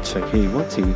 check. Hey, one, two.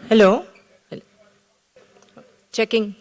Hello. Checking.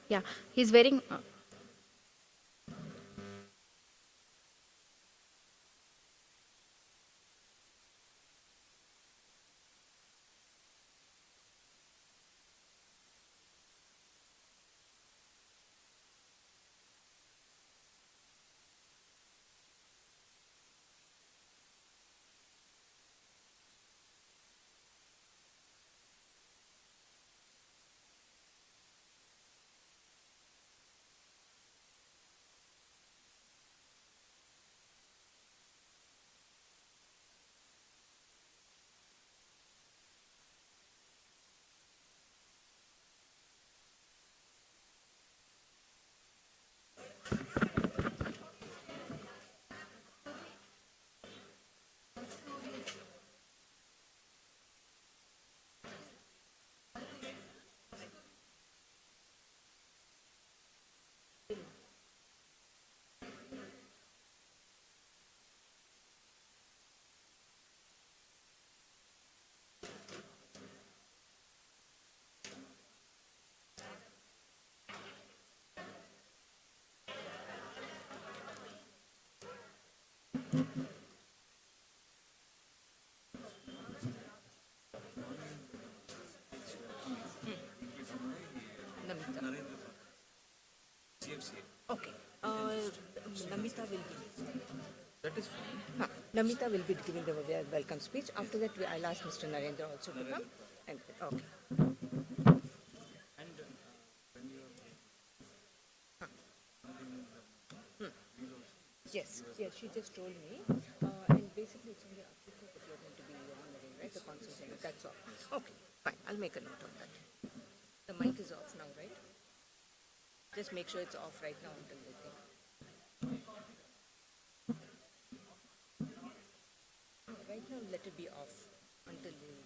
Yeah, he's wearing. Namita. GFCI. Okay. Namita will be. That is fine. Namita will be giving the welcome speech. After that, I'll ask Mr. Narendra also to come. And okay. And when you are Yes. Yes. She just told me. And basically, it's only Africa that you're going to be honoring, right? The consultant. That's all. Okay. Fine. I'll make a note of that. The mic is off now, right? Just make sure it's off right now until they think. Right now, let it be off until you.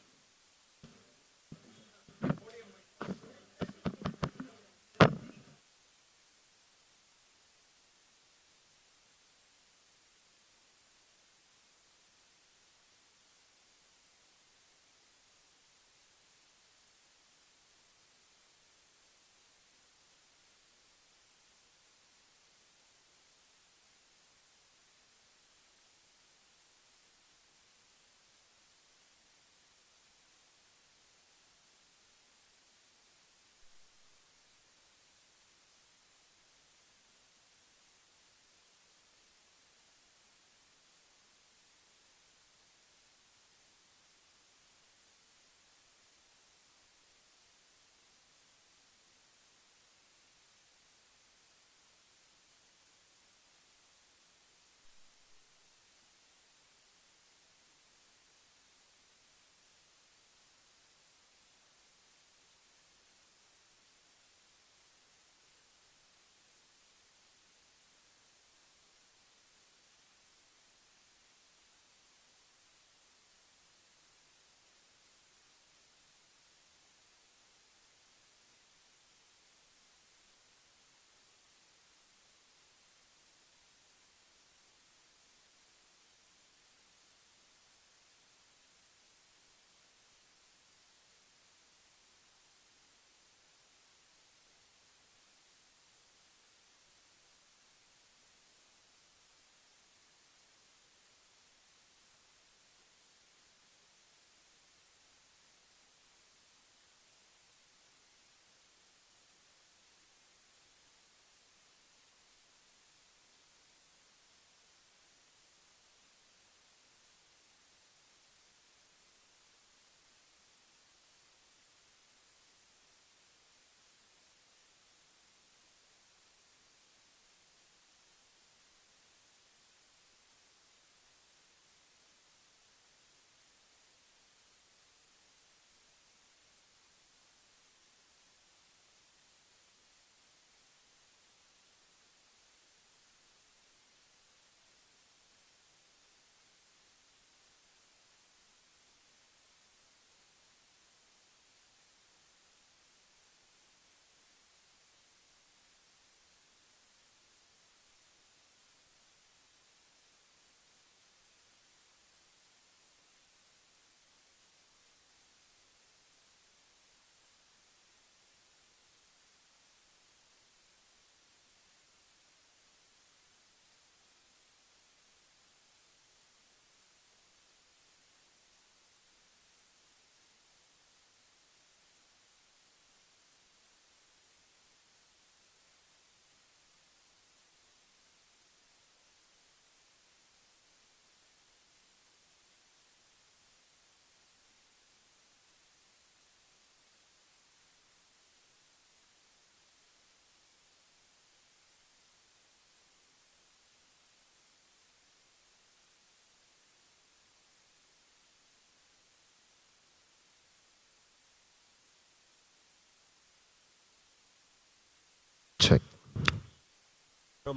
Check.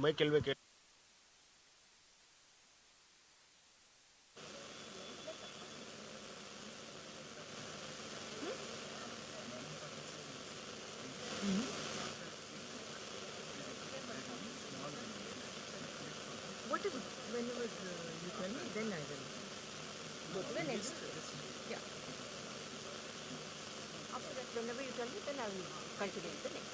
ಮೈ ಕೇಳ್ಬೇಕು. What is whenever you tell me, then I will go to the next. Yeah. After that, whenever you tell me, then I will continue with the next.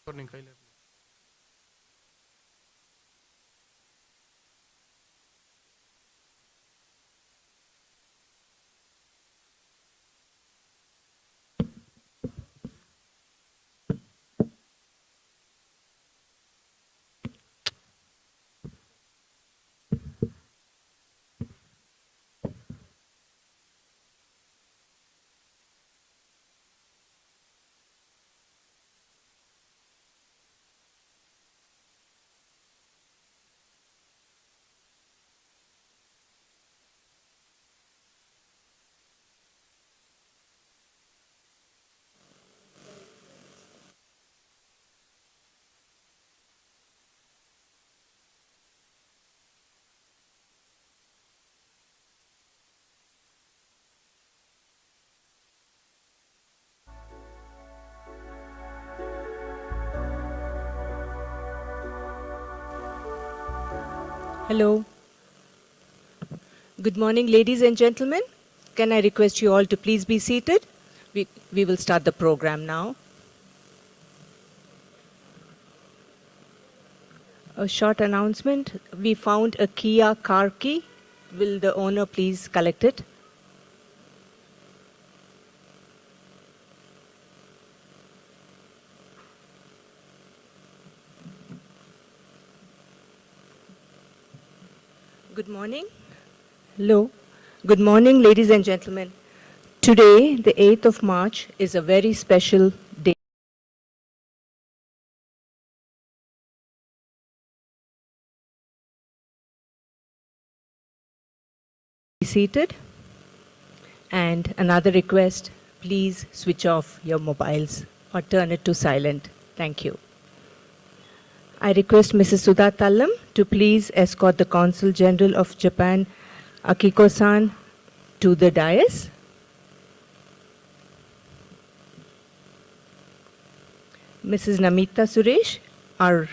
Morning, Kailash. Hello. Good morning, ladies and gentlemen. Can I request you all to please be seated? We will start the program now. A short announcement. We found a Kia car key. Will the owner please collect it? Good morning. Hello. Good morning, ladies and gentlemen. Today, the 8th of March, is a very special day. Be seated. And another request, please switch off your mobiles or turn it to silent. Thank you. I request Mrs. Sudha Tallam to please escort the Consul General of Japan, Akiko-san, to the dais. Mrs. Namita Suresh, our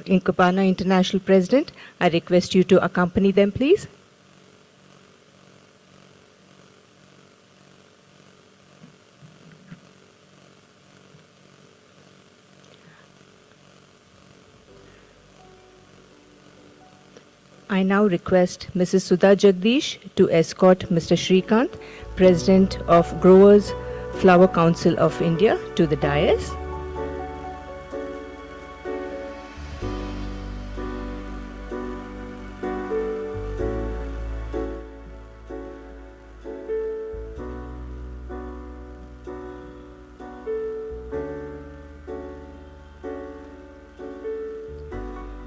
Inkopana International President, I request you to accompany them, please. I now request Mrs. Sudha Jagdish to escort Mr. Shrikant, President of Growers Flower Council of India, to the dais.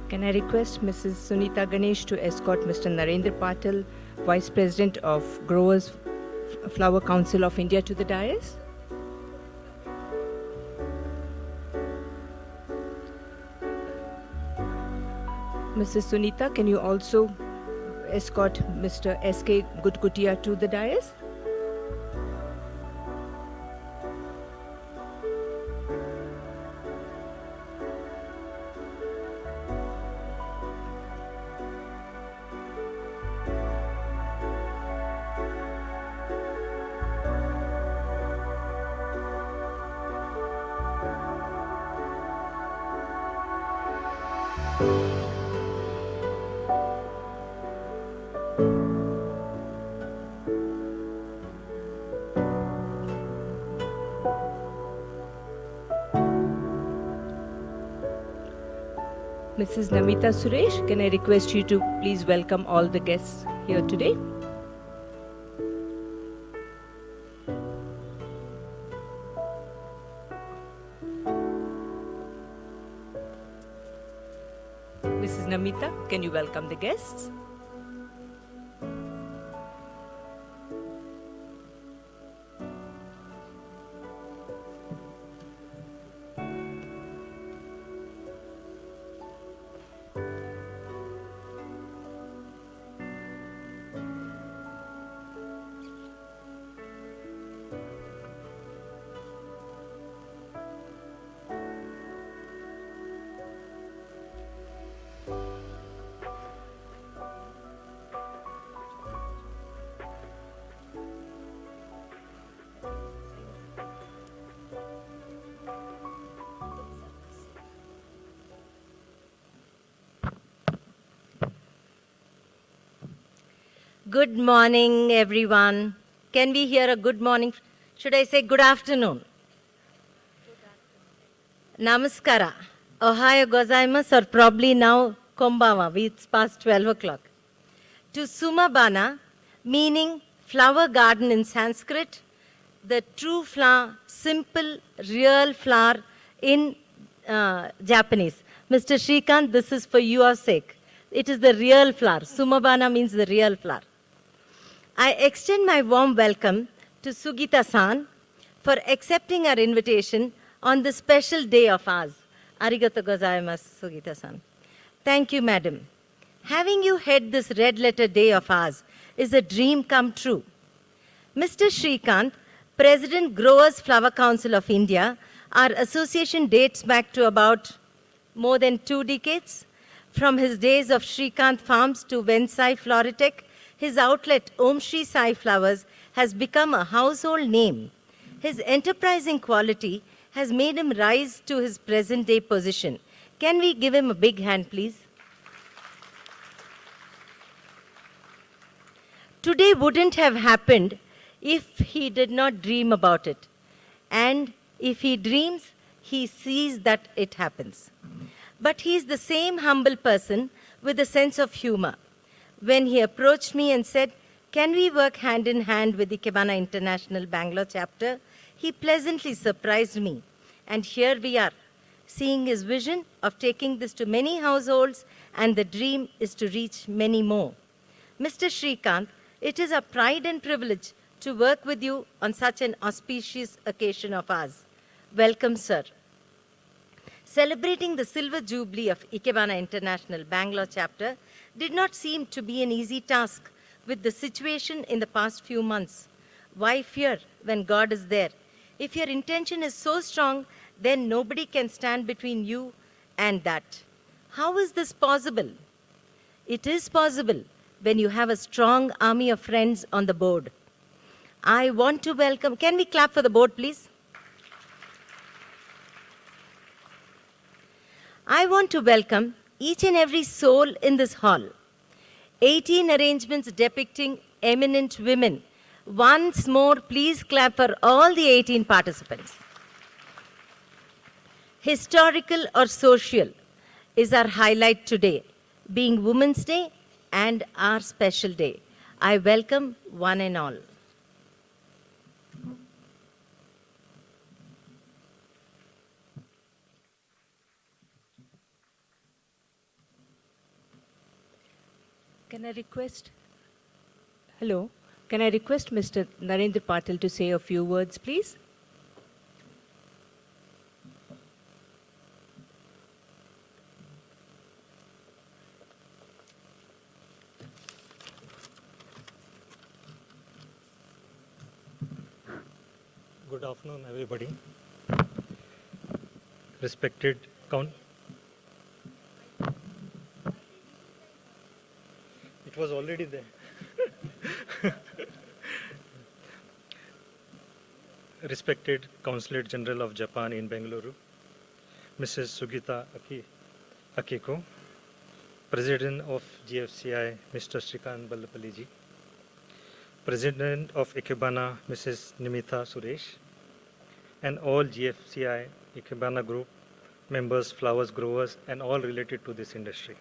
Can I request Mrs. Sunita Ganesh to escort Mr. Narendra Patil, Vice President of Growers Flower Council of India, to the dais? Mrs. Sunita, can you also escort Mr. S.K. Gudkutia to the dais? Mrs. Namita Suresh, can I request you to please welcome all the guests here today? Mrs. Namita, can you welcome the guests? Good morning, everyone. Can we hear a good morning? Should I say good afternoon? Namaskara. Ohio gozaimasu, or probably now Kombawa. It's past 12 o'clock. To Sumabana, meaning flower garden in Sanskrit, the true flower, simple, real flower in Japanese. Mr. Shrikant, this is for your sake. It is the real flower. Sumabana means the real flower. I extend my warm welcome to Sugita-san for accepting our invitation on this special day of ours. Arigato gozaimasu, Sugita-san. Thank you, madam. Having you head this red letter day of ours is a dream come true. Mr. Shrikant, President Growers Flower Council of India, our association dates back to about more than 2 decades. From his days of Shrikant Farms to Vensai Floritech, his outlet Om Shri Sai Flowers has become a household name. His enterprising quality has made him rise to his present day position. Can we give him a big hand, please? Today wouldn't have happened if he did not dream about it. And if he dreams, he sees that it happens. But he is the same humble person with a sense of humor. When he approached me and said, "Can we work hand in hand with the Ikebana International Bangalore chapter?" he pleasantly surprised me. And here we are, seeing his vision of taking this to many households, and the dream is to reach many more. Mr. Shrikant, it is a pride and privilege to work with you on such an auspicious occasion of ours. Welcome, sir. Celebrating the silver jubilee of Ikebana International Bangalore chapter did not seem to be an easy task with the situation in the past few months. Why fear when God is there? If your intention is so strong, then nobody can stand between you and that. How is this possible? It is possible when you have a strong army of friends on the board. I want to welcome, can we clap for the board, please? I want to welcome each and every soul in this hall. 18 arrangements depicting eminent women. Once more, please clap for all the 18 participants. Historical or social is our highlight today, being Women's Day and our special day. I welcome one and all. Can I request Mr. Narendra Patil to say a few words, please? Good afternoon, everybody. Respected It was already there. Respected Consulate General of Japan in Bengaluru, Mrs. Sugita Akiko, President of GFCI, Mr. Shrikant Ballapaliji, President of Ikebana, Mrs. Nimitha Suresh, and all GFCI Ikebana Group members, flowers growers, and all related to this industry.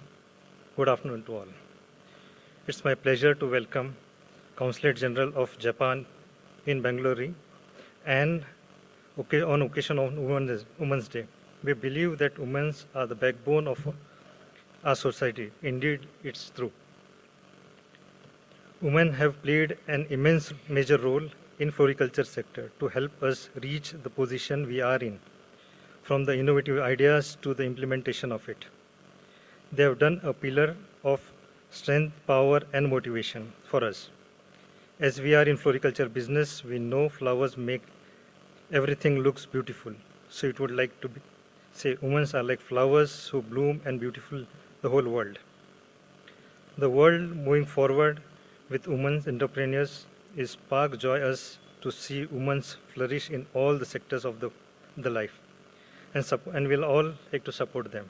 Good afternoon to all. It's my pleasure to welcome Consulate General of Japan in Bangalore and on occasion of Women's Day. We believe that women are the backbone of our society. Indeed, it's true. Women have played an immense major role in floriculture sector to help us reach the position we are in, from the innovative ideas to the implementation of it. They have done a pillar of strength, power, and motivation for us. As we are in floriculture business, we know flowers make everything looks beautiful. So it would like to say women are like flowers who bloom and beautiful the whole world. The world moving forward with women's entrepreneurs is spark joy us to see women flourish in all the sectors of the life, and we'll all like to support them.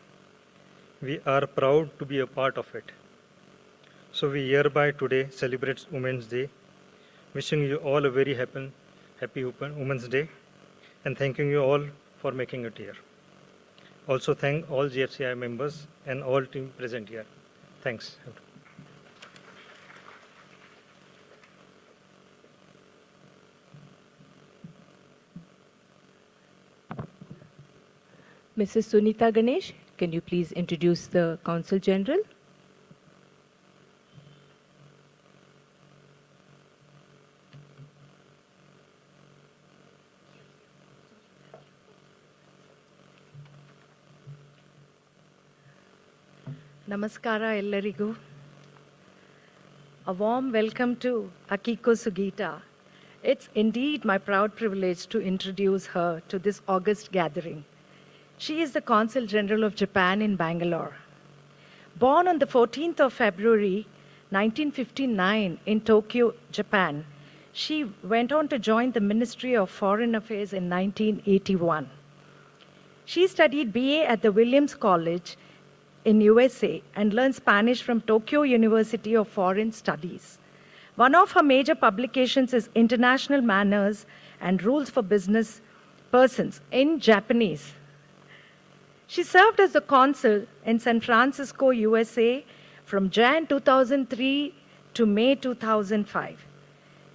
We are proud to be a part of it. So we hereby today celebrate Women's Day. Wishing you all a very happy Women's Day, and thanking you all for making it here. Also thank all GFCI members and all team present here. Thanks. Mrs. Sunita Ganesh, can you please introduce the Consul General? Namaskara ellarigu. A warm welcome to Akiko Sugita. It's indeed my proud privilege to introduce her to this august gathering. She is the Consul General of Japan in Bangalore. Born on the 14th of February 1959 in Tokyo, Japan, she went on to join the Ministry of Foreign Affairs in 1981. She studied BA at the Williams College in USA and learned Spanish from Tokyo University of Foreign Studies. One of her major publications is International Manners and Rules for Business Persons in Japanese. She served as the consul in San Francisco, USA from Jan 2003 to May 2005.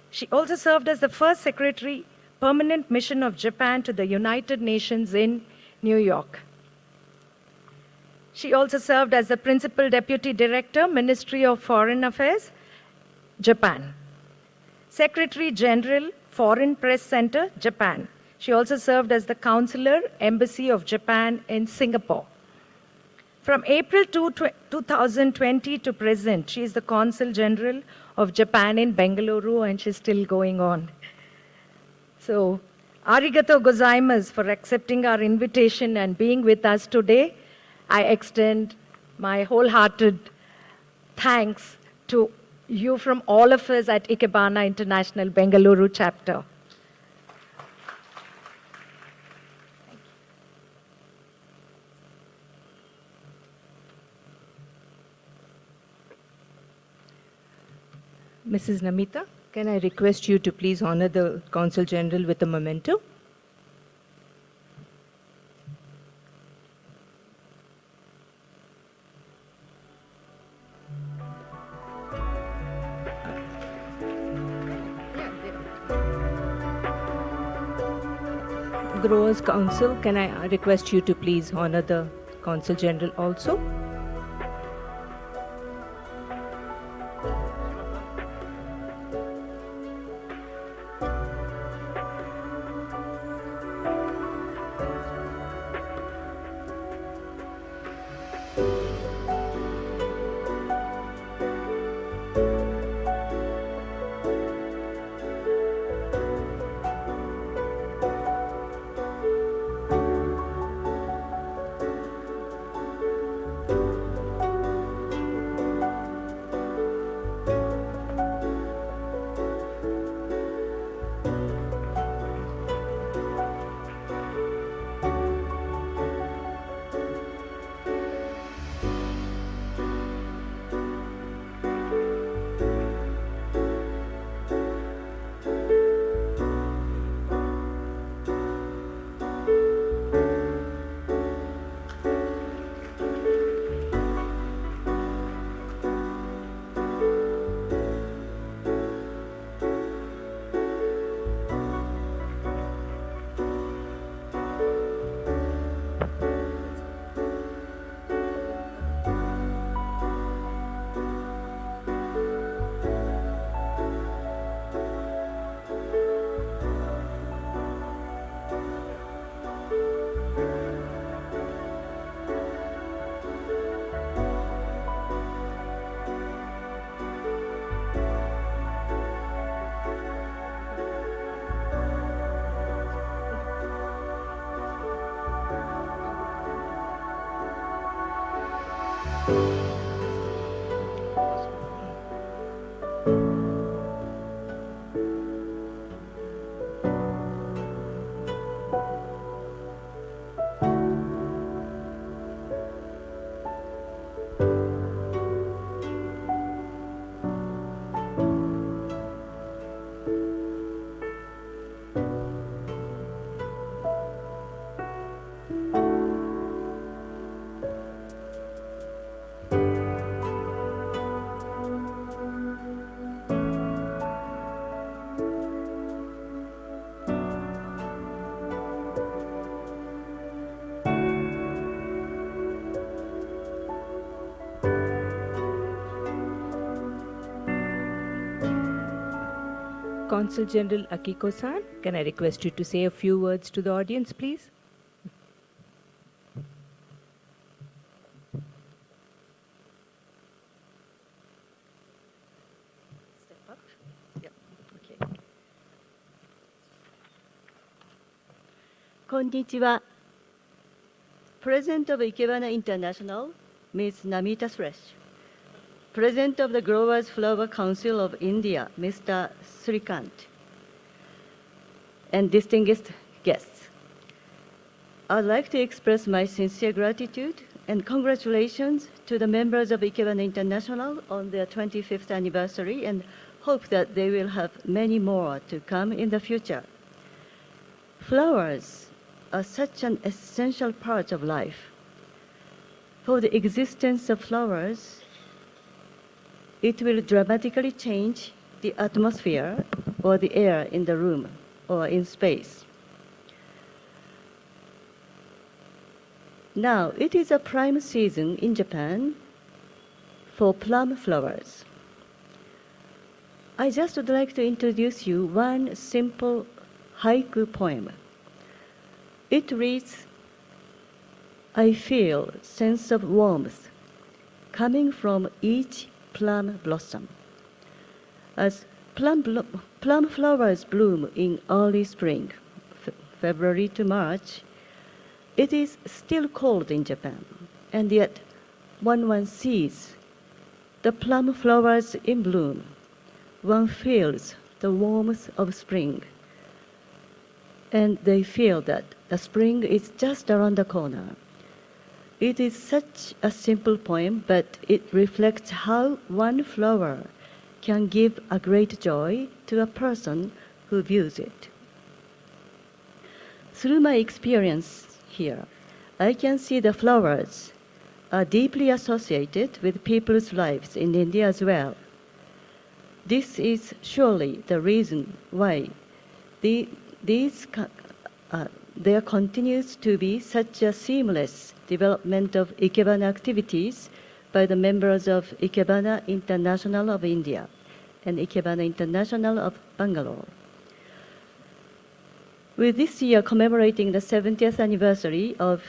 She also served as the first Secretary, Permanent Mission of Japan to the United Nations in New York. She also served as the Principal Deputy Director, Ministry of Foreign Affairs, Japan. Secretary General, Foreign Press Center, Japan. She also served as the Counselor, Embassy of Japan in Singapore. From April 2020 to present, she is the Consul General of Japan in Bengaluru, and she's still going on. So, arigato gozaimasu for accepting our invitation and being with us today. I extend my wholehearted thanks to you from all of us at Ikebana International Bengaluru chapter. Mrs. Namita, can I request you to please honor the Consul General with a memento? Growers Council, can I request you to please honor the Consul General also? Consul General Akiko-san, can I request you to say a few words to the audience, please? Step up. Yep. Okay. こんにちは。President of Ikebana International, Ms. Namita Suresh. President of the Growers Flower Council of India, Mr. Srikant. And distinguished guests. I'd like to express my sincere gratitude and congratulations to the members of Ikebana International on their 25th anniversary and hope that they will have many more to come in the future. Flowers are such an essential part of life. For the existence of flowers, it will dramatically change the atmosphere or the air in the room or in space. Now, it is a prime season in Japan for plum flowers. I just would like to introduce you one simple haiku poem. It reads, I feel sense of warmth coming from each plum blossom. As plum flowers bloom in early spring, February to March, it is still cold in Japan, and yet when one sees the plum flowers in bloom, one feels the warmth of spring, and they feel that the spring is just around the corner. It is such a simple poem, but it reflects how one flower can give a great joy to a person who views it. Through my experience here, I can see the flowers are deeply associated with people's lives in India as well. This is surely the reason why there continues to be such a seamless development of Ikebana activities by the members of Ikebana International of India and Ikebana International of Bangalore. With this year commemorating the 70th anniversary of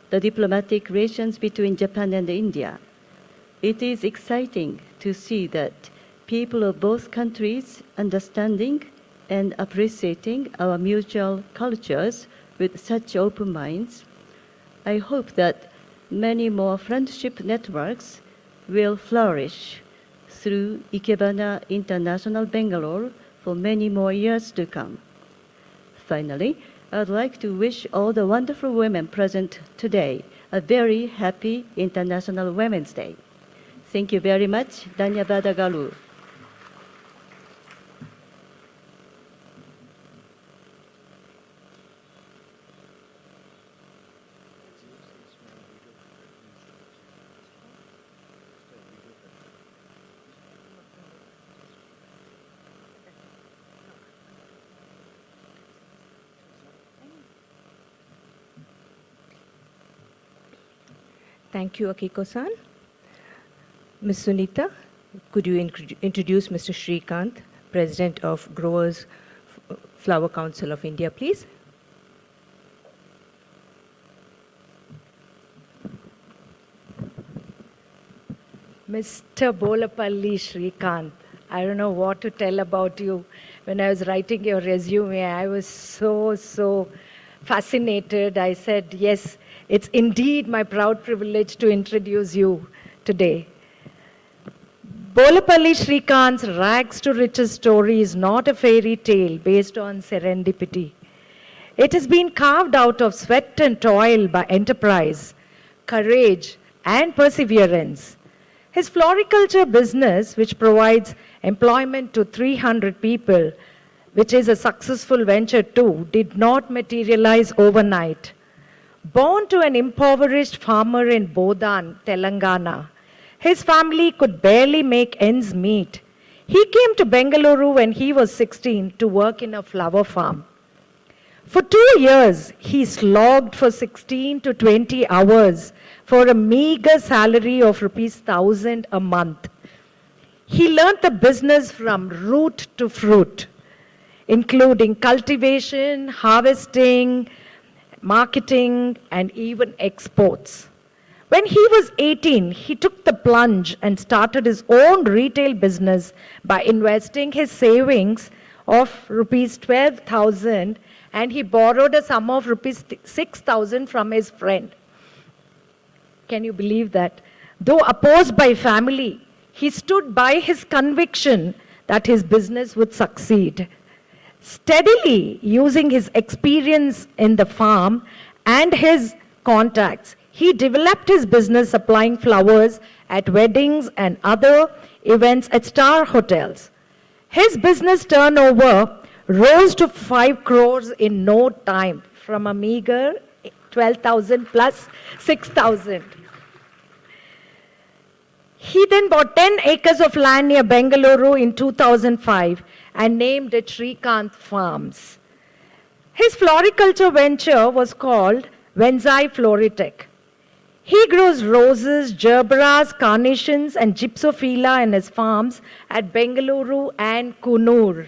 the diplomatic relations between Japan and India, it is exciting to see that people of both countries understanding and appreciating our mutual cultures with such open minds. I hope that many more friendship networks will flourish through Ikebana International Bangalore for many more years to come. Finally, I'd like to wish all the wonderful women present today a very happy International Women's Day. Thank you very much. Dhanyabada galu. Thank you, Akiko-san. Ms. Sunita, could you introduce Mr. Srikant, President of Growers Flower Council of India, please? Mr. Bolapalli Srikant, I don't know what to tell about you. When I was writing your resume, I was so fascinated. I said, yes, it's indeed my proud privilege to introduce you today. Bolapalli Srikant's rags to riches story is not a fairy tale based on serendipity. It has been carved out of sweat and toil by enterprise, courage, and perseverance. His floriculture business, which provides employment to 300 people, which is a successful venture too, did not materialize overnight. Born to an impoverished farmer in Bodan, Telangana, his family could barely make ends meet. He came to Bengaluru when he was 16 to work in a flower farm. For 2 years, he slogged for 16 to 20 hours for a meager salary of rupees 1,000 a month. He learnt the business from root to fruit. including cultivation, harvesting, marketing, and even exports. When he was 18, he took the plunge and started his own retail business by investing his savings of rupees 12,000, and he borrowed a sum of rupees 6,000 from his friend. Can you believe that? Though opposed by family, he stood by his conviction that his business would succeed. Steadily using his experience in the farm and his contacts, he developed his business supplying flowers at weddings and other events at star hotels. His business turnover rose to 5 crores in no time, from a meager 12,000 plus 6,000. He then bought 10 acres of land near Bengaluru in 2005 and named it Shrikant Farms. His floriculture venture was called Venzai Floritech. He grows roses, gerberas, carnations, and gypsophila in his farms at Bengaluru and Kunur.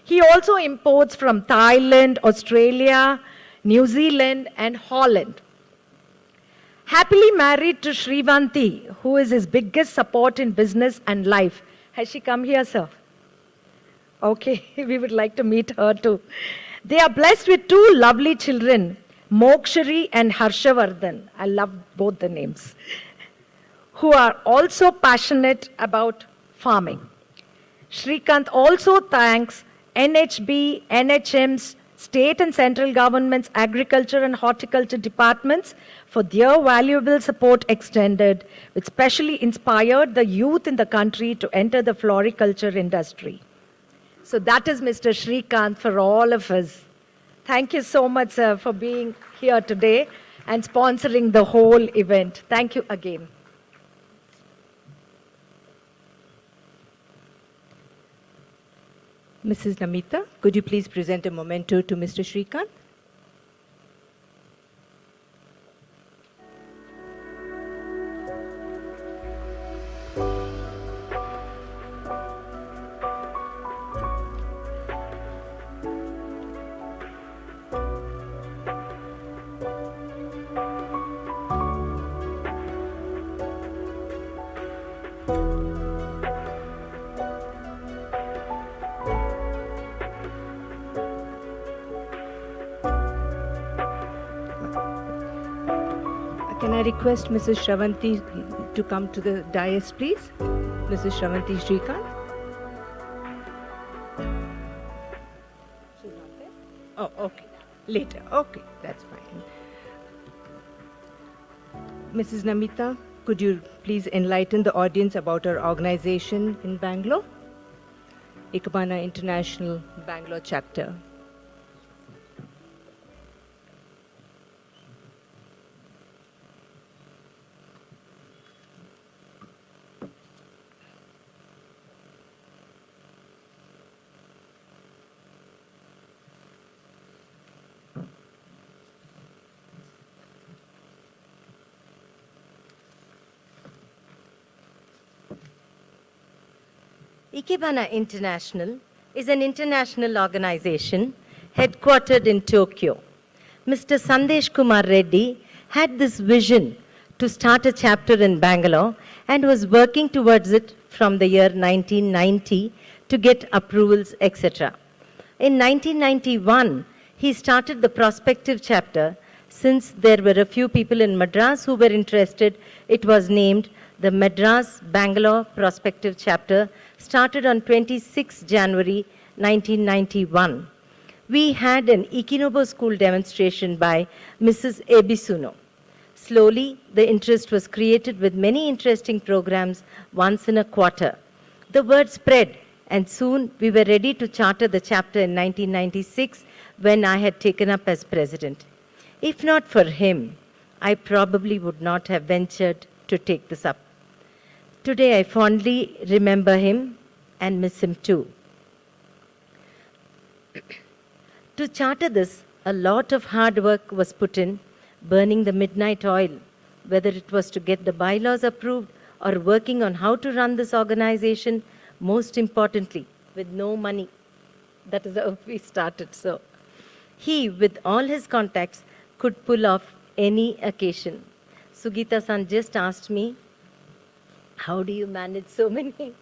He also imports from Thailand, Australia, New Zealand, and Holland. Happily married to Srivanti, who is his biggest support in business and life. Has she come here, sir? Okay, we would like to meet her too. They are blessed with 2 lovely children, Mokshari and Harshavardhan. I love both the names. Who are also passionate about farming. Shrikant also thanks NHB, NHM's, state and central government's agriculture and horticulture departments for their valuable support extended, which specially inspired the youth in the country to enter the floriculture industry. So that is Mr. Shrikant for all of us. Thank you so much, sir, for being here today and sponsoring the whole event. Thank you again. Mrs. Namita, could you please present a memento to Mr. Shrikant? Can I request Mrs. Shravanti to come to the dais, please? Mrs. Shravanti Shrikant? She's not there? Oh, okay. Later. Okay, that's fine. Mrs. Namita, could you please enlighten the audience about our organization in Bangalore? Ikebana International Bangalore Chapter. Ikebana International is an international organization headquartered in Tokyo. Mr. Sandesh Kumar Reddy had this vision to start a chapter in Bangalore and was working towards it from the year 1990 to get approvals, etc. In 1991, he started the prospective chapter. Since there were a few people in Madras who were interested, it was named the Madras Bangalore Prospective Chapter, started on 26 January 1991. We had an Ikinobo school demonstration by Mrs. Ebisuno. Slowly, the interest was created with many interesting programs once in a quarter. The word spread, and soon we were ready to charter the chapter in 1996 when I had taken up as president. If not for him, I probably would not have ventured to take this up. Today I fondly remember him and miss him too. To charter this, a lot of hard work was put in, burning the midnight oil, whether it was to get the bylaws approved or working on how to run this organization, most importantly, with no money. That is how we started. So he, with all his contacts, could pull off any occasion. Sugita-san just asked me, how do you manage so many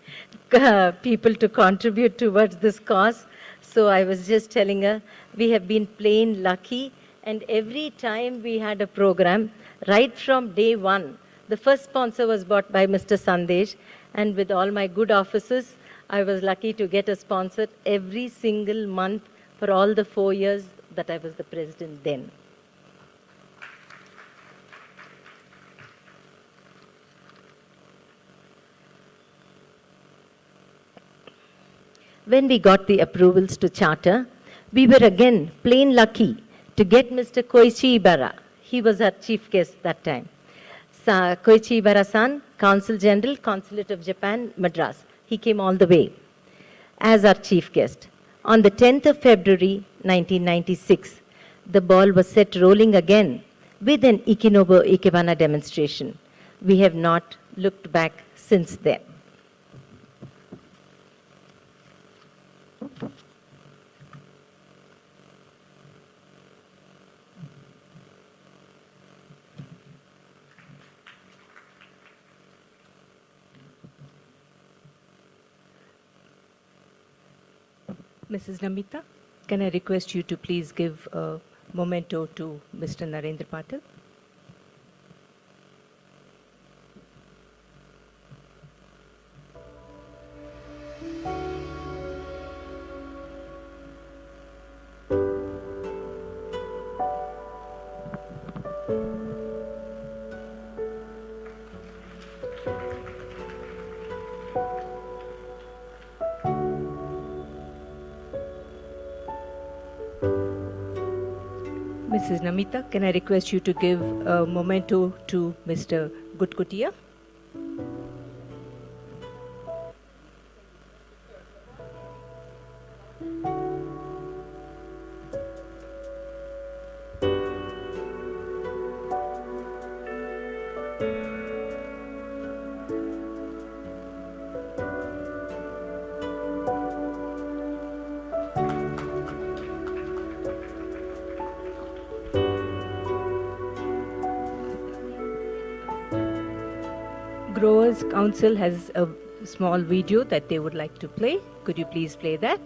people to contribute towards this cause? So I was just telling her, we have been plain lucky, and every time we had a program, right from day one, the first sponsor was bought by Mr. Sandesh, and with all my good offices, I was lucky to get a sponsor every single month for all the 4 years that I was the president then. When we got the approvals to charter, we were again plain lucky to get Mr. Koichi Ibara. He was our chief guest that time. Koichi Ibara-san, Consul General, Consulate of Japan, Madras. He came all the way as our chief guest. On the 10th of February, 1996, the ball was set rolling again with an Ikenobo Ikebana demonstration. We have not looked back since then. Mrs. Namita, can I request you to please give a memento to Mr. Narendra Patil? Mrs. Namita, can I request you to give a memento to Mr. Gutkutia? Growers Council has a small video that they would like to play. Could you please play that?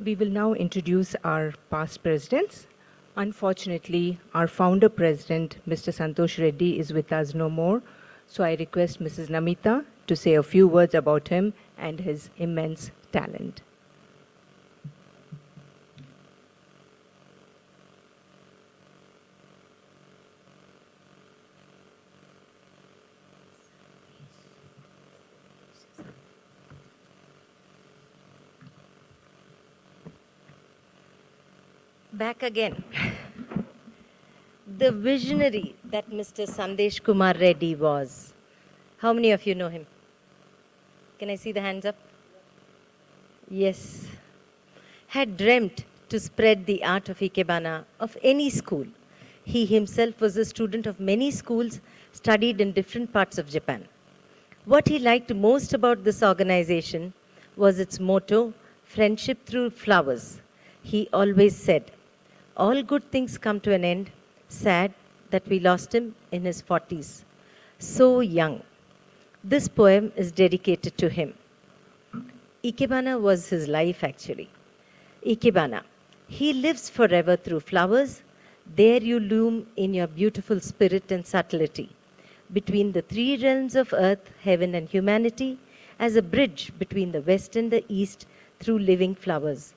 We will now introduce our past presidents. Unfortunately, our founder president, Mr. Santosh Reddy, is with us no more. So I request Mrs. Namita to say a few words about him and his immense talent. Back again. The visionary that Mr. Sandesh Kumar Reddy was. How many of you know him? Can I see the hands up? Yes. Had dreamt to spread the art of Ikebana of any school. He himself was a student of many schools, studied in different parts of Japan. What he liked most about this organization was its motto, friendship through flowers. He always said, all good things come to an end. Sad that we lost him in his 40s. So young. This poem is dedicated to him. Ikebana was his life actually. Ikebana. He lives forever through flowers. There you loom in your beautiful spirit and subtlety, between the three realms of earth, heaven, and humanity, as a bridge between the west and the east through living flowers.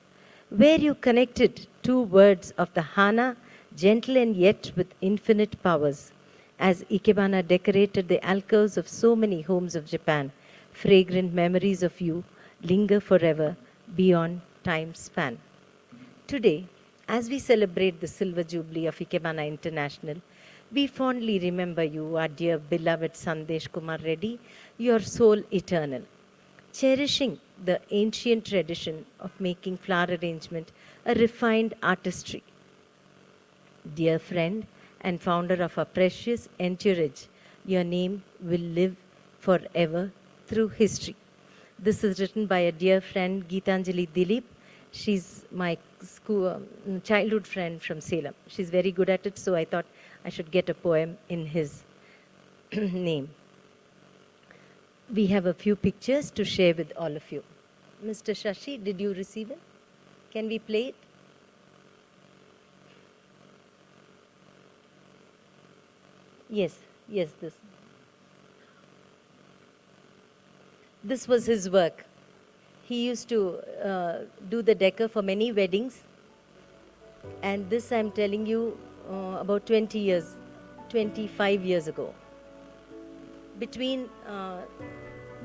Where you connected two words of the Hana, gentle and yet with infinite powers. As Ikebana decorated the alcoves of so many homes of Japan, fragrant memories of you linger forever beyond time span. Today, as we celebrate the Silver Jubilee of Ikebana International, we fondly remember you, our dear beloved Sandesh Kumar Reddy, your soul eternal. Cherishing the ancient tradition of making flower arrangement a refined artistry. Dear friend and founder of our precious entourage, your name will live forever through history. This is written by a dear friend, Geetanjali Dilip. She's my childhood friend from Salem. She's very good at it, so I thought I should get a poem in his name. We have a few pictures to share with all of you. Mr. Shashi, did you receive it? Can we play it? Yes, this. This was his work. He used to do the decor for many weddings. And this I'm telling you about 25 years ago. Between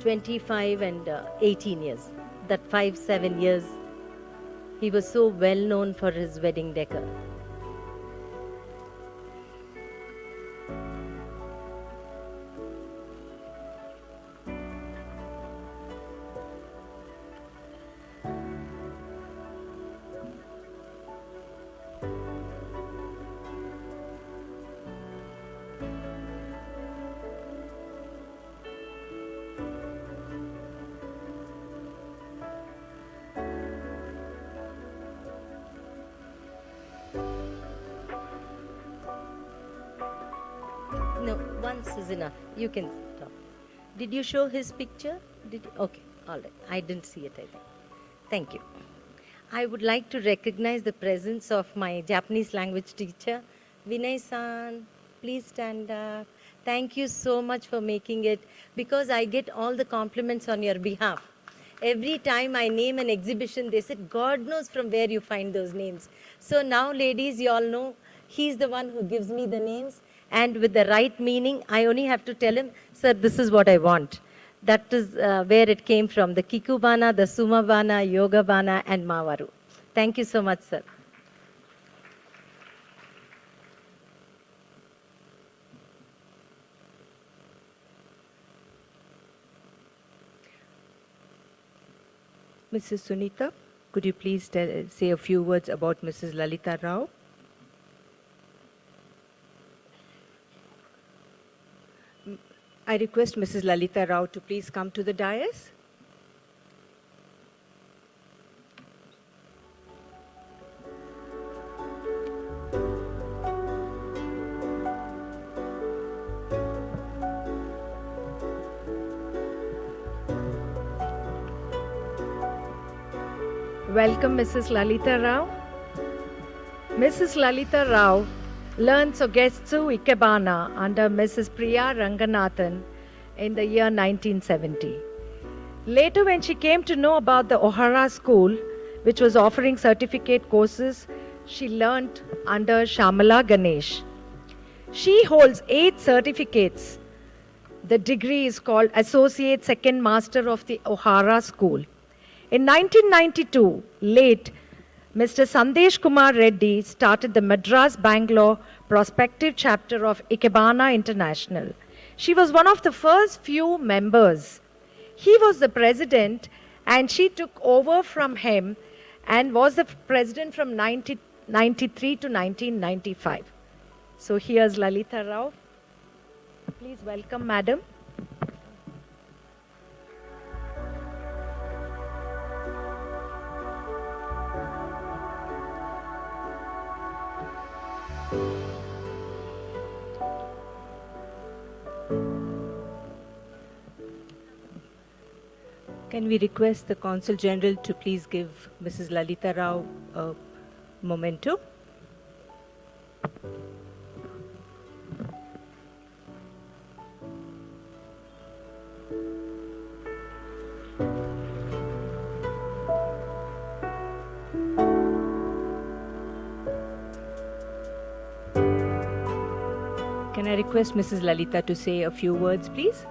25 and 18 years, that 5-7 years, he was so well known for his wedding decor. No, once is enough. You can stop. Did you show his picture? Did you? Okay, all right. I didn't see it, I think. Thank you. I would like to recognize the presence of my Japanese language teacher, Vinay-san. Please stand up. Thank you so much for making it, because I get all the compliments on your behalf. Every time I name an exhibition, they said, God knows from where you find those names. So now, ladies, you all know, he's the one who gives me the names. And with the right meaning, I only have to tell him, sir, this is what I want. That is where it came from, the Kikubana, the Sumabana, Yogabana, and Mawaru. Thank you so much, sir. Mrs. Sunita, could you please say a few words about Mrs. Lalita Rao? I request Mrs. Lalita Rao to please come to the dais. Welcome, Mrs. Lalita Rao. Mrs. Lalita Rao learned Sogetsu Ikebana under Mrs. Priya Ranganathan in the year 1970. Later, when she came to know about the Ohara school, which was offering certificate courses, she learned under Shamala Ganesh. She holds 8 certificates. The degree is called Associate Second Master of the Ohara School. In 1992, late Mr. Sandesh Kumar Reddy started the Madras Bangalore prospective chapter of Ikebana International. She was one of the first few members. He was the president and she took over from him and was the president from 1993 to 1995. So here's Lalita Rao. Please welcome, madam. Can we request the Consul General to please give Mrs. Lalita Rao a memento? Can I request Mrs. Lalita to say a few words, please?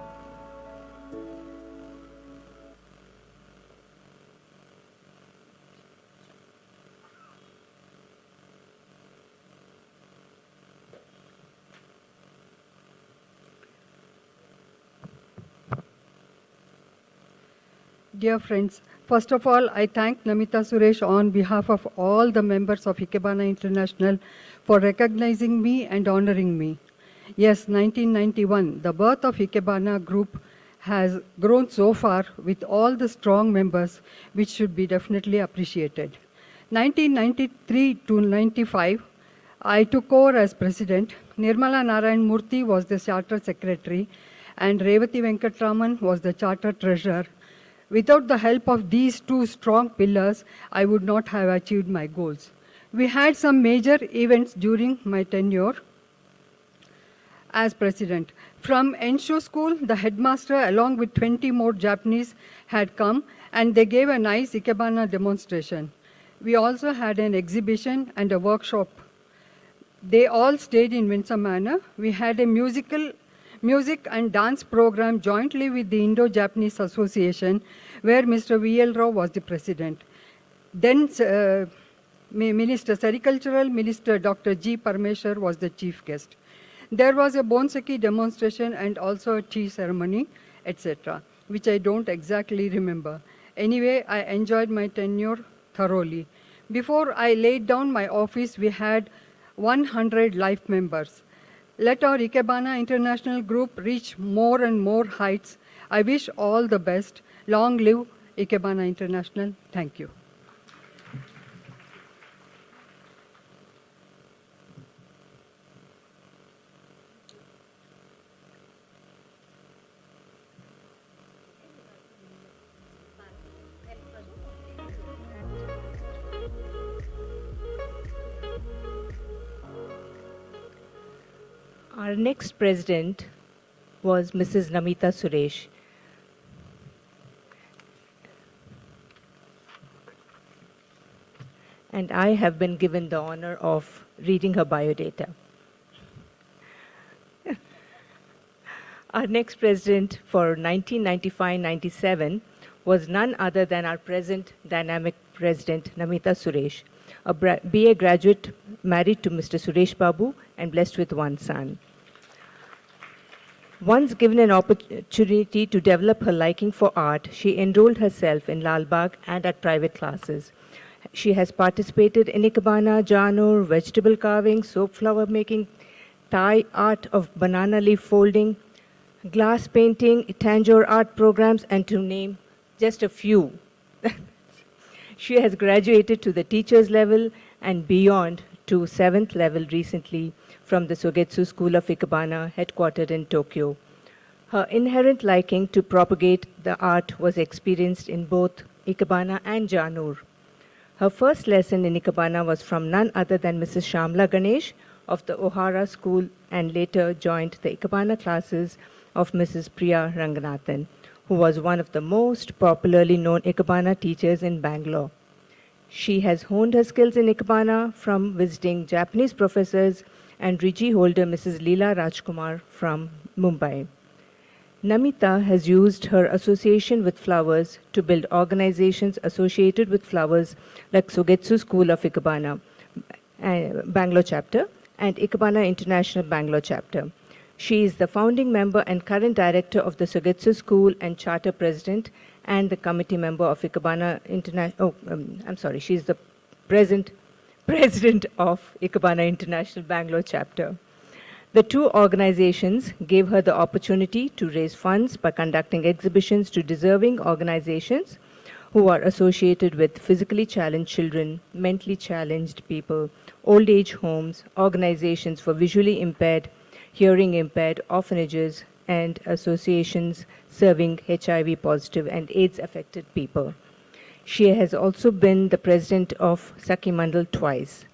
Dear friends, first of all, I thank Namita Suresh on behalf of all the members of Ikebana International for recognizing me and honoring me. Yes, 1991, the birth of Ikebana Group has grown so far with all the strong members, which should be definitely appreciated. 1993 to 95, I took over as president. Nirmala Narayan Murthy was the charter secretary, and Revati Venkatraman was the charter treasurer. Without the help of these two strong pillars, I would not have achieved my goals. We had some major events during my tenure as president. From Ensho School, the headmaster along with 20 more Japanese had come and they gave a nice Ikebana demonstration. We also had an exhibition and a workshop. They all stayed in Winsor Manor. We had a music and dance program jointly with the Indo-Japanese Association, where Mr. V.L. Rao was the president. Then Minister Sericultural Minister Dr. G. Parmeshwar was the chief guest. There was a bonseki demonstration and also a tea ceremony, etc., which I don't exactly remember. Anyway, I enjoyed my tenure thoroughly. Before I laid down my office, we had 100 life members. Let our Ikebana International Group reach more and more heights. I wish all the best. Long live Ikebana International. Thank you. Our next president was Mrs. Namita Suresh. And I have been given the honor of reading her biodata. Our next president for 1995-97 was none other than our present dynamic president, Namita Suresh, a BA graduate married to Mr. Suresh Babu and blessed with one son. Once given an opportunity to develop her liking for art, she enrolled herself in Lal Bagh and at private classes. She has participated in Ikebana, Janur, vegetable carving, soap flower making, Thai art of banana leaf folding, glass painting, Tanjore art programs, and to name just a few. She has graduated to the teacher's level and beyond to 7th level recently from the Sogetsu School of Ikebana, headquartered in Tokyo. Her inherent liking to propagate the art was experienced in both Ikebana and Janur. Her first lesson in Ikebana was from none other than Mrs. Shamla Ganesh of the O'Hara School, and later joined the Ikebana classes of Mrs. Priya Ranganathan, who was one of the most popularly known Ikebana teachers in Bangalore. She has honed her skills in Ikebana from visiting Japanese professors and Rigi holder Mrs. Leela Rajkumar from Mumbai. Namita has used her association with flowers to build organizations associated with flowers like Sogetsu School of Ikebana, Bangalore chapter, and Ikebana International Bangalore chapter. She is the founding member and current director of the Sogetsu School and charter president and the committee member of Ikebana International. She's the present president of Ikebana International Bangalore chapter. The two organizations gave her the opportunity to raise funds by conducting exhibitions to deserving organizations who are associated with physically challenged children, mentally challenged people, old age homes, organizations for visually impaired, hearing impaired, orphanages, and associations serving HIV positive and AIDS affected people. She has also been the president of Sakhi Mandal twice.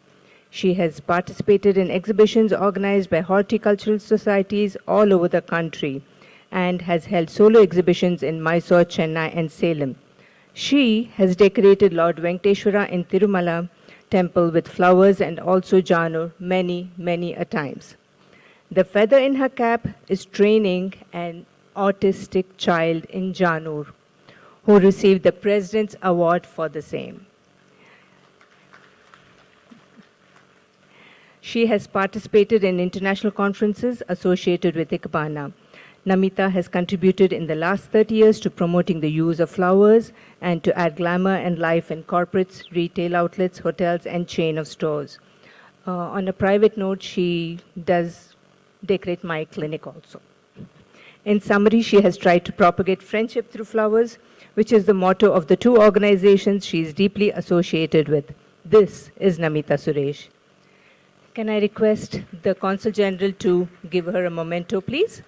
She has participated in exhibitions organized by horticultural societies all over the country and has held solo exhibitions in Mysore, Chennai, and Salem. She has decorated Lord Venkateshwara in Tirumala temple with flowers and also Janur many a times. The feather in her cap is training an autistic child in Janur who received the President's Award for the same. She has participated in international conferences associated with Ikebana. Namita has contributed in the last 30 years to promoting the use of flowers and to add glamour and life in corporates, retail outlets, hotels, and chain of stores. On a private note, she does decorate my clinic also. In summary, she has tried to propagate friendship through flowers, which is the motto of the two organizations she is deeply associated with. This is Namita Suresh. Can I request the Consul General to give her a memento, please?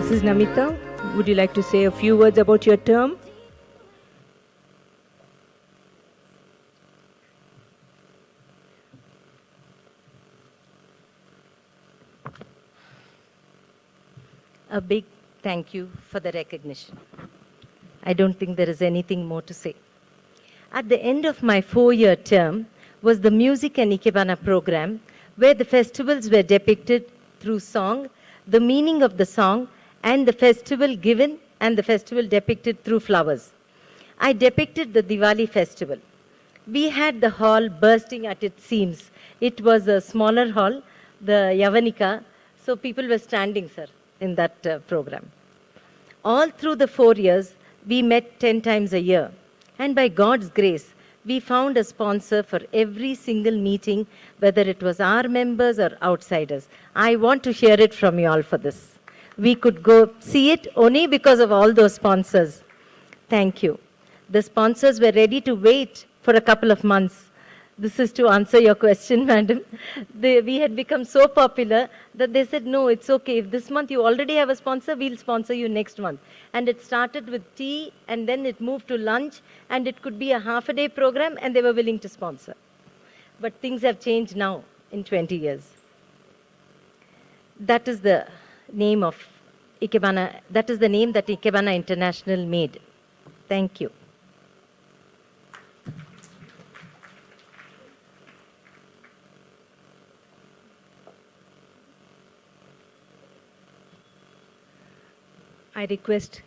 Mrs. Namita, would you like to say a few words about your term? A big thank you for the recognition. I don't think there is anything more to say. At the end of my 4-year term was the Music and Ikebana program, where the festivals were depicted through song, the meaning of the song, and the festival given and the festival depicted through flowers. I depicted the Diwali festival. We had the hall bursting at its seams. It was a smaller hall, the Yavanika, so people were standing, sir, in that program. All through the 4 years, we met 10 times a year. And by God's grace, we found a sponsor for every single meeting, whether it was our members or outsiders. I want to hear it from you all for this. We could go see it only because of all those sponsors. Thank you. The sponsors were ready to wait for a couple of months. This is to answer your question, madam. We had become so popular that they said, no, it's okay. If this month you already have a sponsor, we'll sponsor you next month. And it started with tea, and then it moved to lunch, and it could be a half-a-day program, and they were willing to sponsor. But things have changed now in 20 years. That is the name of Ikebana. That is the name that Ikebana International made. Thank you. I request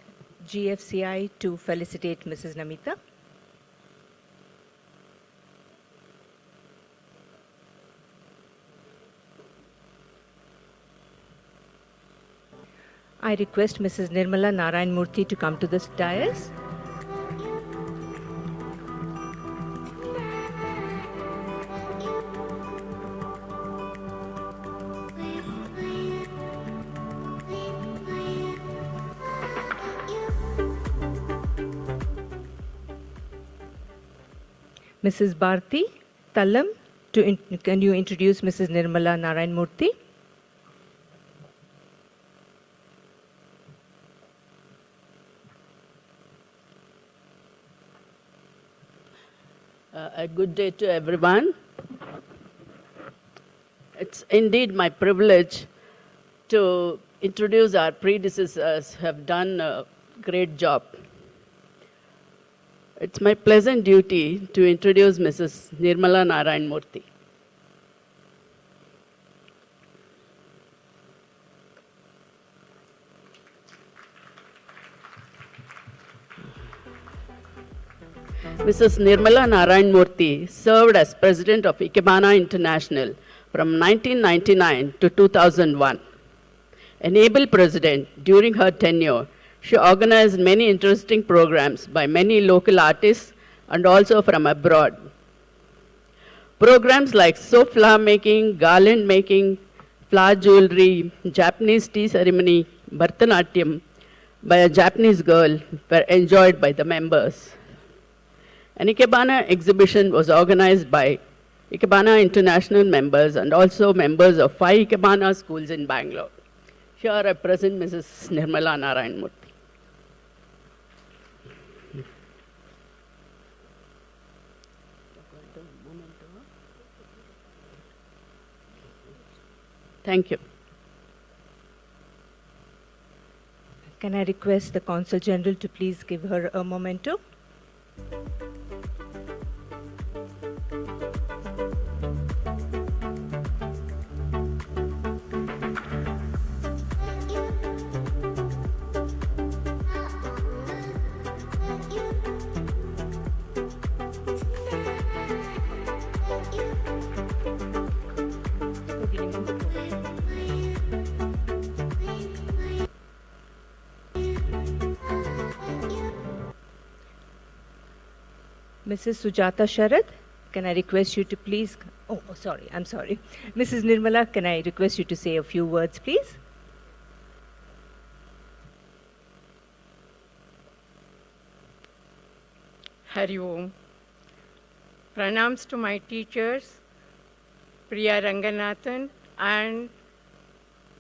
GFCI to felicitate Mrs. Namita. I request Mrs. Nirmala Narayan Murthy to come to this dais. Mrs. Bharti Tallam, can you introduce Mrs. Nirmala Narayan Murthy? A good day to everyone. It's indeed my privilege to introduce our predecessors who have done a great job. It's my pleasant duty to introduce Mrs. Nirmala Narayan Murthy. Mrs. Nirmala Narayan Murthy served as president of Ikebana International from 1999 to 2001. An able president, during her tenure, she organized many interesting programs by many local artists and also from abroad. Programs like soap flower making, garland making, flower jewelry, Japanese tea ceremony, Bharatanatyam by a Japanese girl were enjoyed by the members. An Ikebana exhibition was organized by Ikebana International members and also members of 5 Ikebana schools in Bangalore. Here I present Mrs. Nirmala Narayan Murthy. Thank you. Can I request the Consul General to please give her a memento? Mrs. Sujata Sharad, can I request you to please, I'm sorry. Mrs. Nirmala, can I request you to say a few words, please? Hari Om. Pranams to my teachers, Priya Ranganathan and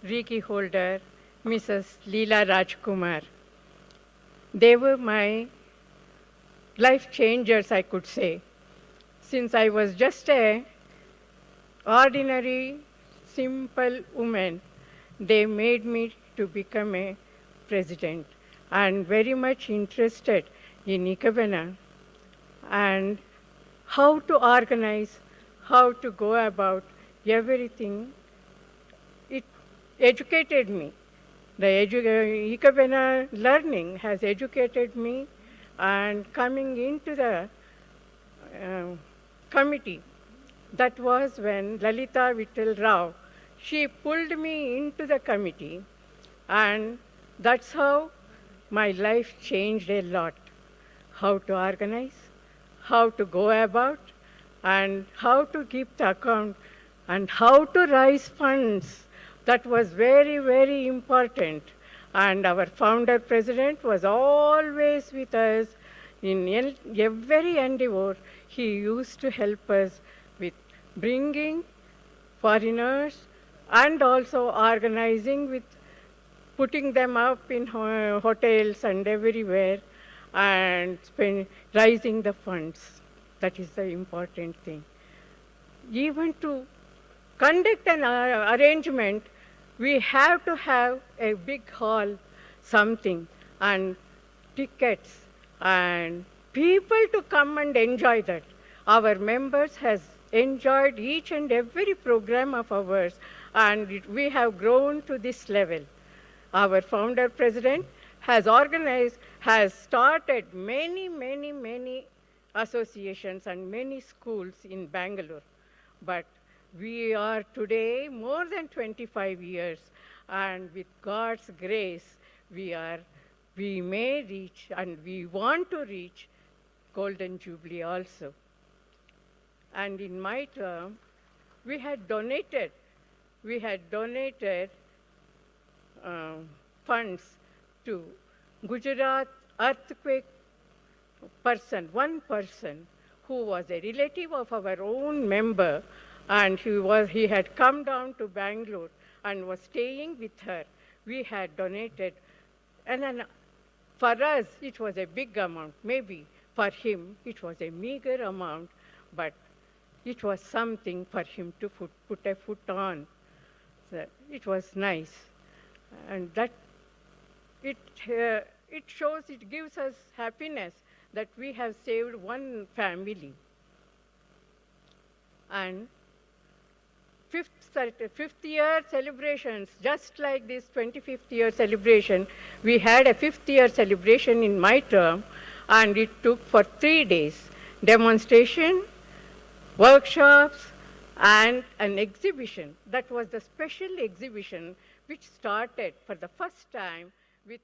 Reiki holder, Mrs. Leela Rajkumar. They were my life changers, I could say. Since I was just a ordinary, simple woman, they made me to become a president and very much interested in Ikebana and how to organize, how to go about everything. It educated me. The Ikebana learning has educated me, and coming into the committee, that was when Lalita Vittal Rao, she pulled me into the committee, and that's how my life changed a lot. How to organize, how to go about, and how to keep the account, and how to raise funds. That was very, very important. And our founder president was always with us in every endeavor. He used to help us with bringing foreigners and also organizing with putting them up in hotels and everywhere and raising the funds. That is the important thing. Even to conduct an arrangement, we have to have a big hall, something, and tickets, and people to come and enjoy that. Our members has enjoyed each and every program of ours, and we have grown to this level. Our founder president has organized, has started many associations and many schools in Bangalore. But we are today more than 25 years, and with God's grace, we may reach, and we want to reach, Golden Jubilee also. And in my term, we had donated funds to Gujarat earthquake person, one person who was a relative of our own member, and he had come down to Bangalore and was staying with her. We had donated, and then for us it was a big amount. Maybe for him it was a meager amount, but it was something for him to put a foot on. So it was nice, and that it shows, it gives us happiness that we have saved one family. And fifth year celebrations, just like this 25th year celebration, we had a 5th year celebration in my term, and it took for 3 days demonstration, workshops, and an exhibition. That was the special exhibition which started for the first time with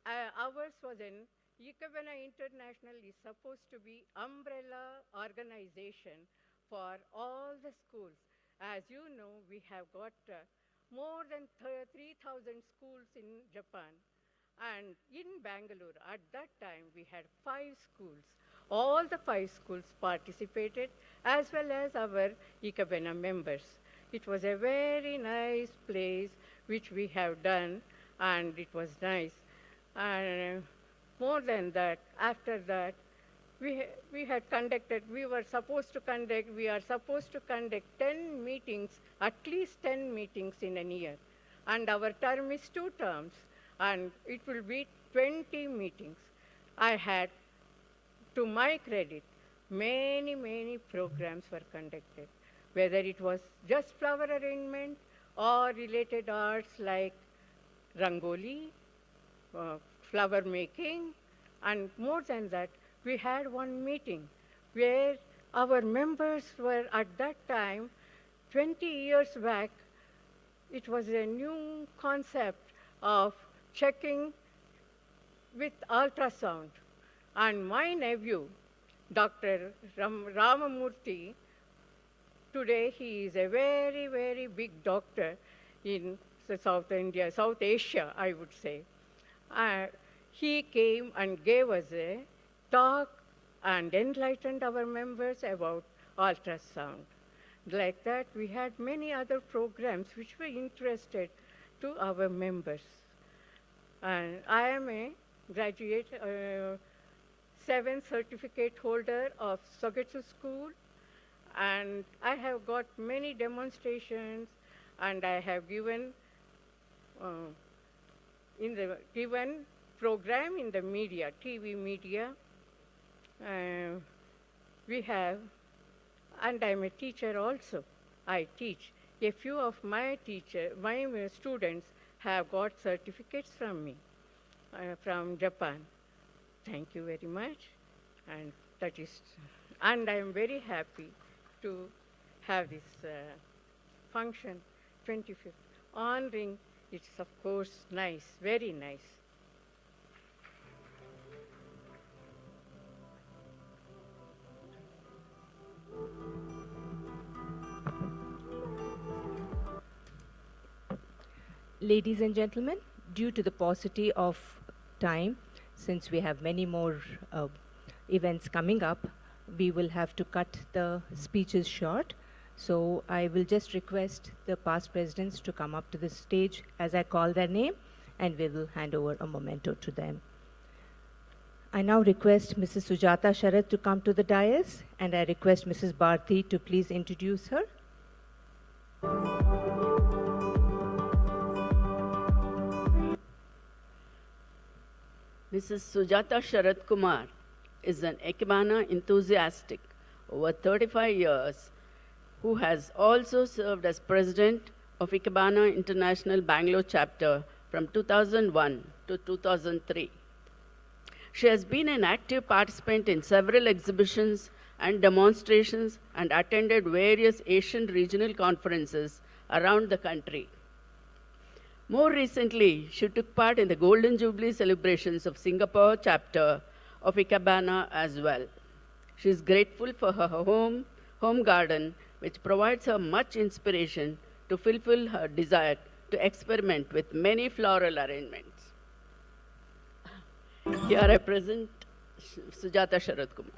ours was in Ikebana International is supposed to be umbrella organization for all the schools. As you know, we have got more than 3,000 schools in Japan. And in Bangalore, at that time, we had 5 schools. All the 5 schools participated, as well as our Ikebana members. It was a very nice place which we have done, and it was nice. And more than that, after that, we are supposed to conduct 10 meetings, at least 10 meetings in a year. And our term is 2 terms, and it will be 20 meetings. I had, to my credit, many programs were conducted, whether it was just flower arrangement or related arts like Rangoli, flower making, and more than that, we had one meeting where our members were at that time, 20 years back, it was a new concept of checking with ultrasound. And my nephew, Dr. Ramamurthy, today he is a very big doctor in South India, South Asia, I would say. He came and gave us a talk and enlightened our members about ultrasound. Like that, we had many other programs which were interested to our members. And I am a graduate, 7th certificate holder of Sogetsu School, and I have got many demonstrations, and I have given program in the media, TV media. We have, and I'm a teacher also. I teach. A few of my students have got certificates from me, from Japan. Thank you very much. And I am very happy to have this function, 25th, honoring. It's of course nice, very nice. Ladies and gentlemen, due to the paucity of time, since we have many more events coming up, we will have to cut the speeches short. So I will just request the past presidents to come up to the stage as I call their name, and we will hand over a memento to them. I now request Mrs. Sujata Sharath to come to the dais, and I request Mrs. Bharti to please introduce her. Mrs. Sujata Sharath Kumar is an Ikebana enthusiastic over 35 years who has also served as president of Ikebana International Bangalore chapter from 2001 to 2003. She has been an active participant in several exhibitions and demonstrations and attended various Asian regional conferences around the country. More recently, she took part in the Golden Jubilee celebrations of Singapore chapter of Ikebana as well. She is grateful for her home garden, which provides her much inspiration to fulfill her desire to experiment with many floral arrangements. Here I present Sujata Sharath Kumar.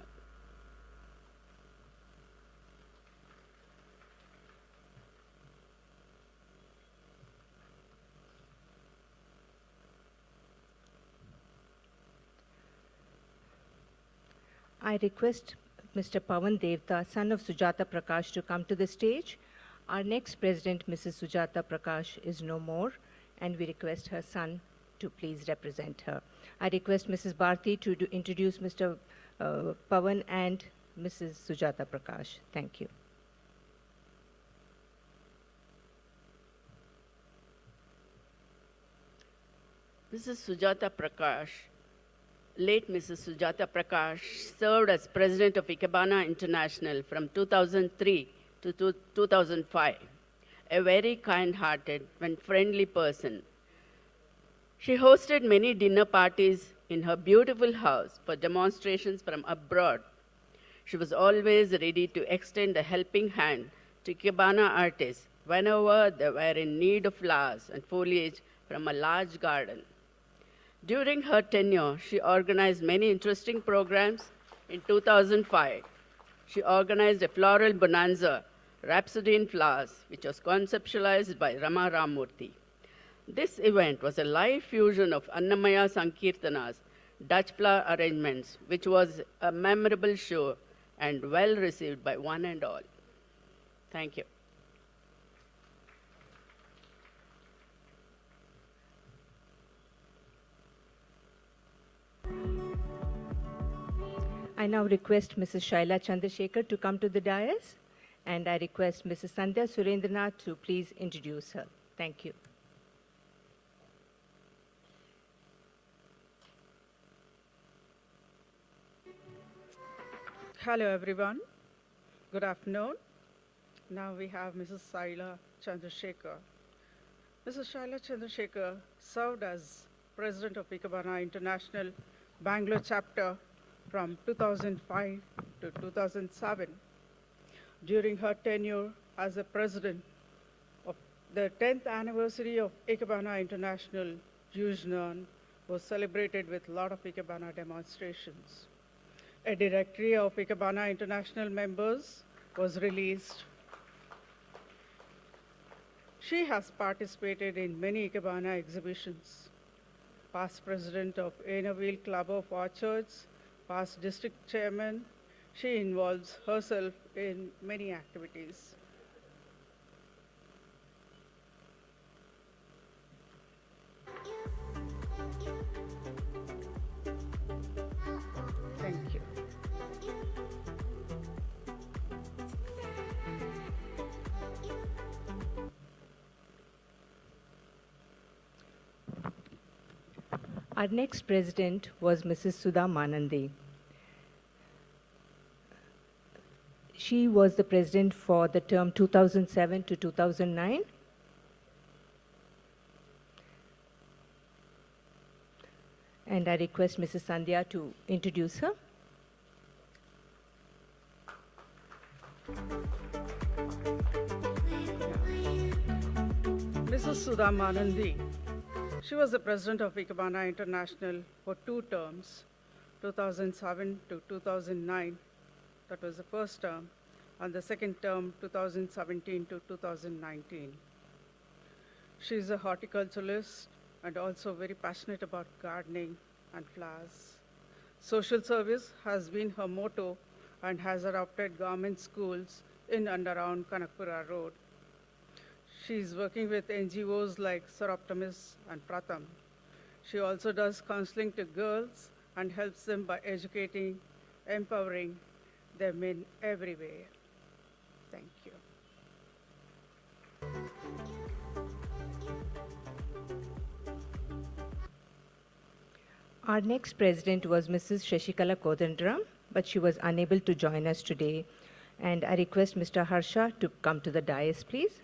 I request Mr. Pawan Devta, son of Sujata Prakash, to come to the stage. Our next president, Mrs. Sujata Prakash, is no more, and we request her son to please represent her. I request Mrs. Bharti to introduce Mr. Pawan and Mrs. Sujata Prakash. Thank you. Mrs. Sujata Prakash late Mrs. Sujata Prakash served as president of Ikebana International from 2003 to 2005. A very kind-hearted and friendly person. She hosted many dinner parties in her beautiful house for demonstrations from abroad. She was always ready to extend a helping hand to Ikebana artists whenever they were in need of flowers and foliage from a large garden. During her tenure, she organized many interesting programs. In 2005, she organized a floral bonanza, Rhapsody in Flowers, which was conceptualized by Rama Ramurthy. This event was a live fusion of Annamaya Sankirtanas, Dutch flower arrangements, which was a memorable show and well received by one and all. Thank you. I now request Mrs. Shaila Chandrasekhar to come to the dais, and I request Mrs. Sandhya Surendranath to please introduce her. Thank you. Hello, everyone. Good afternoon. Now we have Mrs. Shaila Chandrasekhar. Mrs. Shaila Chandrasekhar served as president of Ikebana International Bangalore chapter from 2005 to 2007. During her tenure as a president of the 10th anniversary of Ikebana International Yuznan was celebrated with a lot of Ikebana demonstrations. A directory of Ikebana International members was released. She has participated in many Ikebana exhibitions. Past president of Ainaville Club of Orchards, past district chairman, she involves herself in many activities. Thank you. Our next president was Mrs. Sudha Manandi. She was the president for the term 2007 to 2009. And I request Mrs. Sandhya to introduce her. Mrs. Sudha Manandi. She was the president of Ikebana International for 2 terms, 2007 to 2009. That was the first term. And the second term, 2017 to 2019. She is a horticulturalist and also very passionate about gardening and flowers. Social service has been her motto and has adopted government schools in and around Kanakpura Road. She is working with NGOs like Seroptimus and Pratham. She also does counseling to girls and helps them by educating, empowering them in every way. Thank you. Our next president was Mrs. Shashikala Kodandram, but she was unable to join us today. And I request Mr. Harsha to come to the dais, please.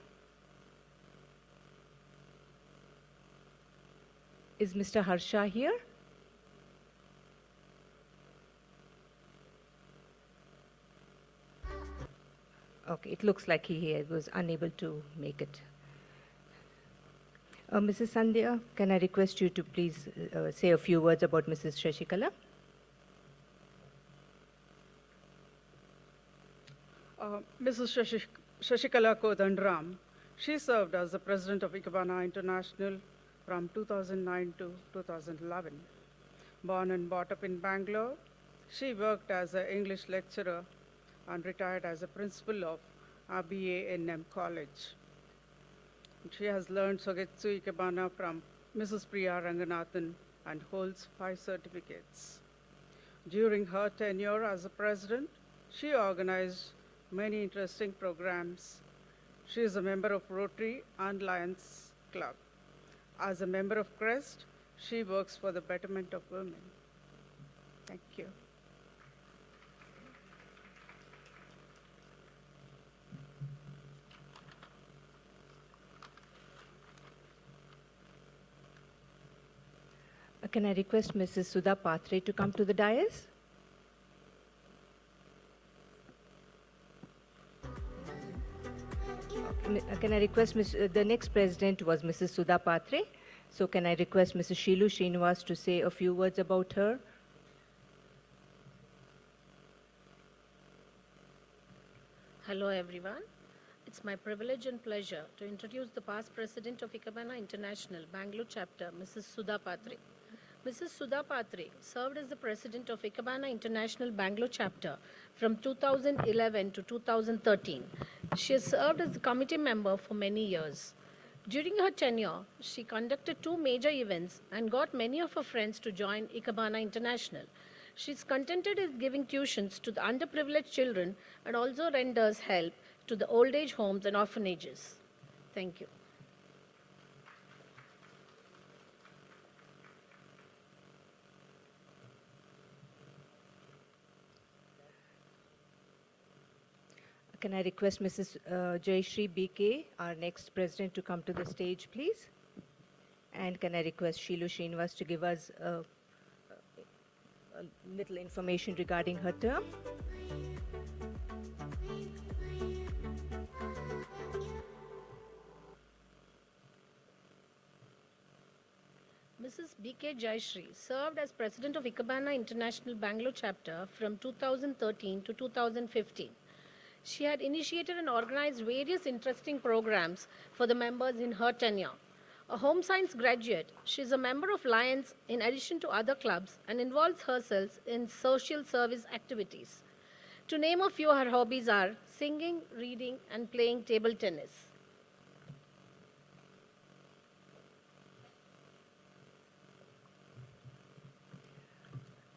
Is Mr. Harsha here? Okay, it looks like he was unable to make it. Mrs. Sandhya, can I request you to please say a few words about Mrs. Shashikala? Mrs. Shashikala Kodandram, she served as the president of Ikebana International from 2009 to 2011. Born and brought up in Bangalore, she worked as an English lecturer and retired as a principal of RBA College. She has learned Sogetsu Ikebana from Mrs. Priya Ranganathan and holds 5 certificates. During her tenure as a president, she organized many interesting programs. She is a member of Rotary and Lions Club. As a member of CREST, she works for the betterment of women. Thank you. Can I request Mrs. Sudha Patre to come to the dais? Can I request the next president was Mrs. Sudha Patre. So can I request Mrs. Sheelu Srinivas to say a few words about her? Hello everyone. It's my privilege and pleasure to introduce the past president of Ikebana International Bangalore chapter, Mrs. Sudha Patre. Mrs. Sudha Patre served as the president of Ikebana International Bangalore chapter from 2011 to 2013. She has served as the committee member for many years. During her tenure, she conducted 2 major events and got many of her friends to join Ikebana International. She is contented in giving tuitions to the underprivileged children and also renders help to the old age homes and orphanages. Thank you. Can I request Mrs. Jayashree BK, our next president, to come to the stage, please? And can I request Sheelu Srinivas to give us a little information regarding her term? Mrs. B.K. Jayashree served as president of Ikebana International Bangalore chapter from 2013 to 2015. She had initiated and organized various interesting programs for the members in her tenure. A home science graduate, she is a member of Lions in addition to other clubs and involves herself in social service activities. To name a few, her hobbies are singing, reading, and playing table tennis.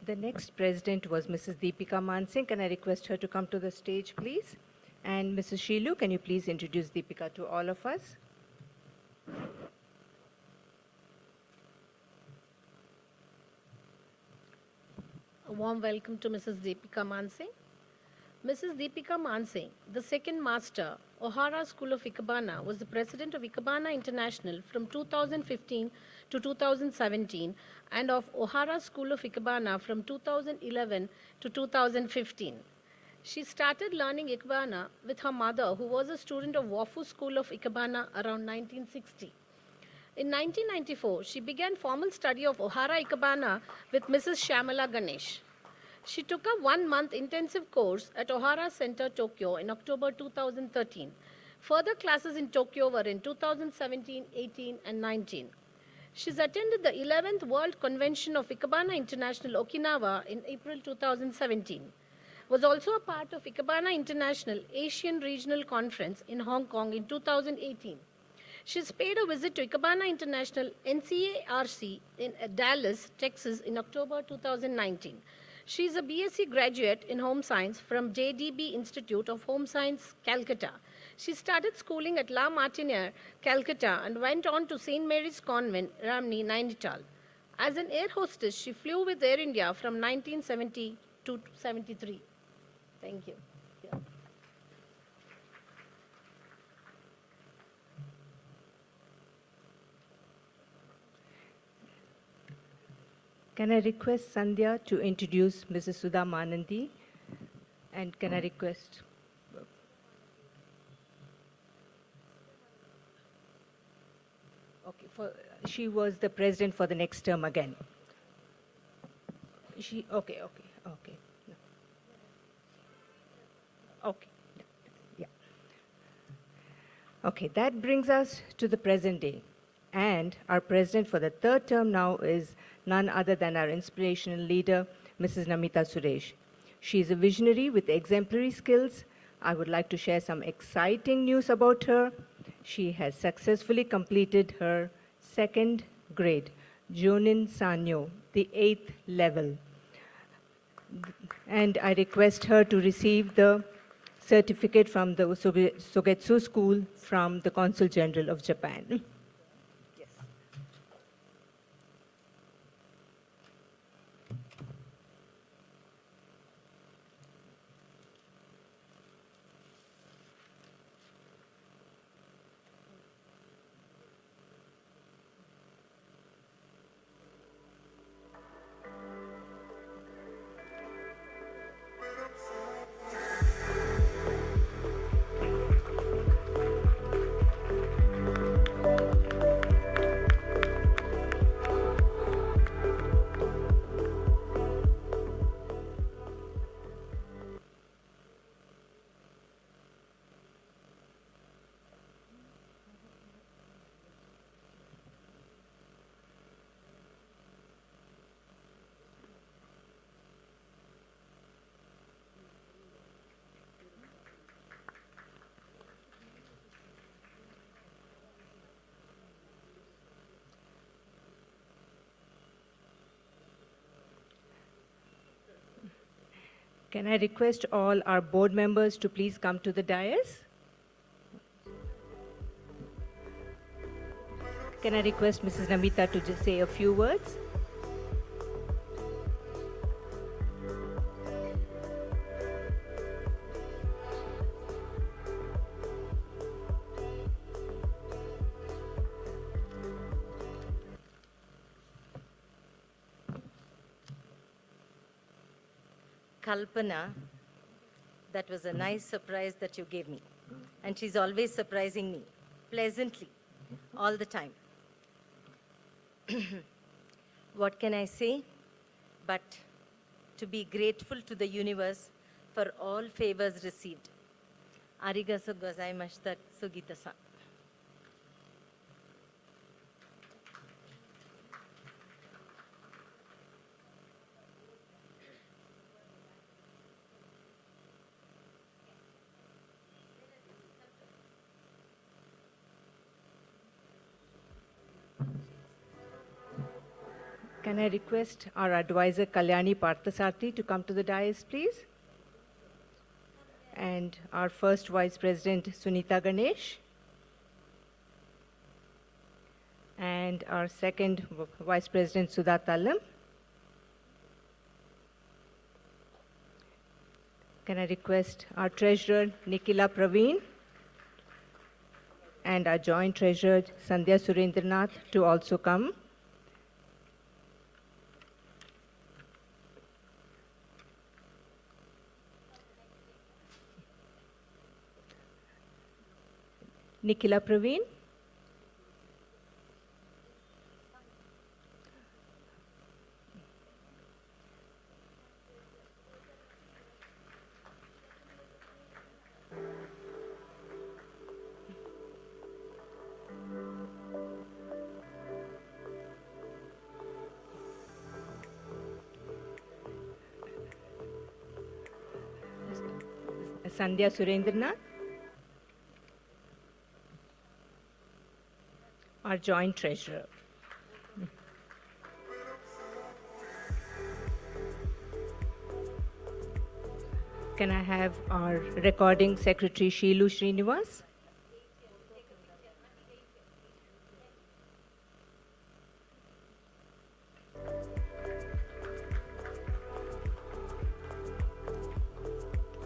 The next president was Mrs. Deepika Mansingh. Can I request her to come to the stage, please? And Mrs. Sheelu, can you please introduce Deepika to all of us? A warm welcome to Mrs. Deepika Mansingh. Mrs. Deepika Mansingh, the second master, O'Hara School of Ikebana, was the president of Ikebana International from 2015 to 2017 and of O'Hara School of Ikebana from 2011 to 2015. She started learning Ikebana with her mother, who was a student of Wafu School of Ikebana around 1960. In 1994, she began formal study of O'Hara Ikebana with Mrs. Shyamala Ganesh. She took a 1-month intensive course at O'Hara Center, Tokyo in October 2013. Further classes in Tokyo were in 2017, 18, and 19. She's attended the 11th World Convention of Ikebana International, Okinawa in April 2017. Was also a part of Ikebana International Asian Regional Conference in Hong Kong in 2018. She's paid a visit to Ikebana International NCARC in Dallas, Texas in October 2019. She is a BSc graduate in Home Science from JDB Institute of Home Science, Calcutta. She started schooling at La Martiniere, Calcutta, and went on to St. Mary's Convent, Ramni, Nainital. As an air hostess, she flew with Air India from 1970 to 73. Thank you. Yeah. Can I request Sandhya to introduce Mrs. Sudha Manandi? And can I request... Okay, she was the president for the next term again. Okay. No. Okay, yeah. Okay, that brings us to the present day. And our president for the 3rd term now is none other than our inspirational leader, Mrs. Namita Suresh. She is a visionary with exemplary skills. I would like to share some exciting news about her. She has successfully completed her 2nd grade, Jonin Sanyo, the 8th level. And I request her to receive the certificate from the Sogetsu School from the Consul General of Japan. Can I request all our board members to please come to the dais? Can I request Mrs. Namita to just say a few words? Kalpana, that was a nice surprise that you gave me. And she's always surprising me, pleasantly, all the time. What can I say? But to be grateful to the universe for all favors received. Arigato gozaimashita, Sugita-san. Can I request our advisor Kalyani Parthasarthi to come to the dais, please? And our first Vice President Sunita Ganesh. And our second Vice President Sudha Tallam. Can I request our Treasurer Nikhila Praveen and our Joint Treasurer Sandhya Surendranath to also come. Nikhila Praveen. Sandhya Surendranath. Our Joint Treasurer. Can I have our Recording Secretary Sheelu Srinivas?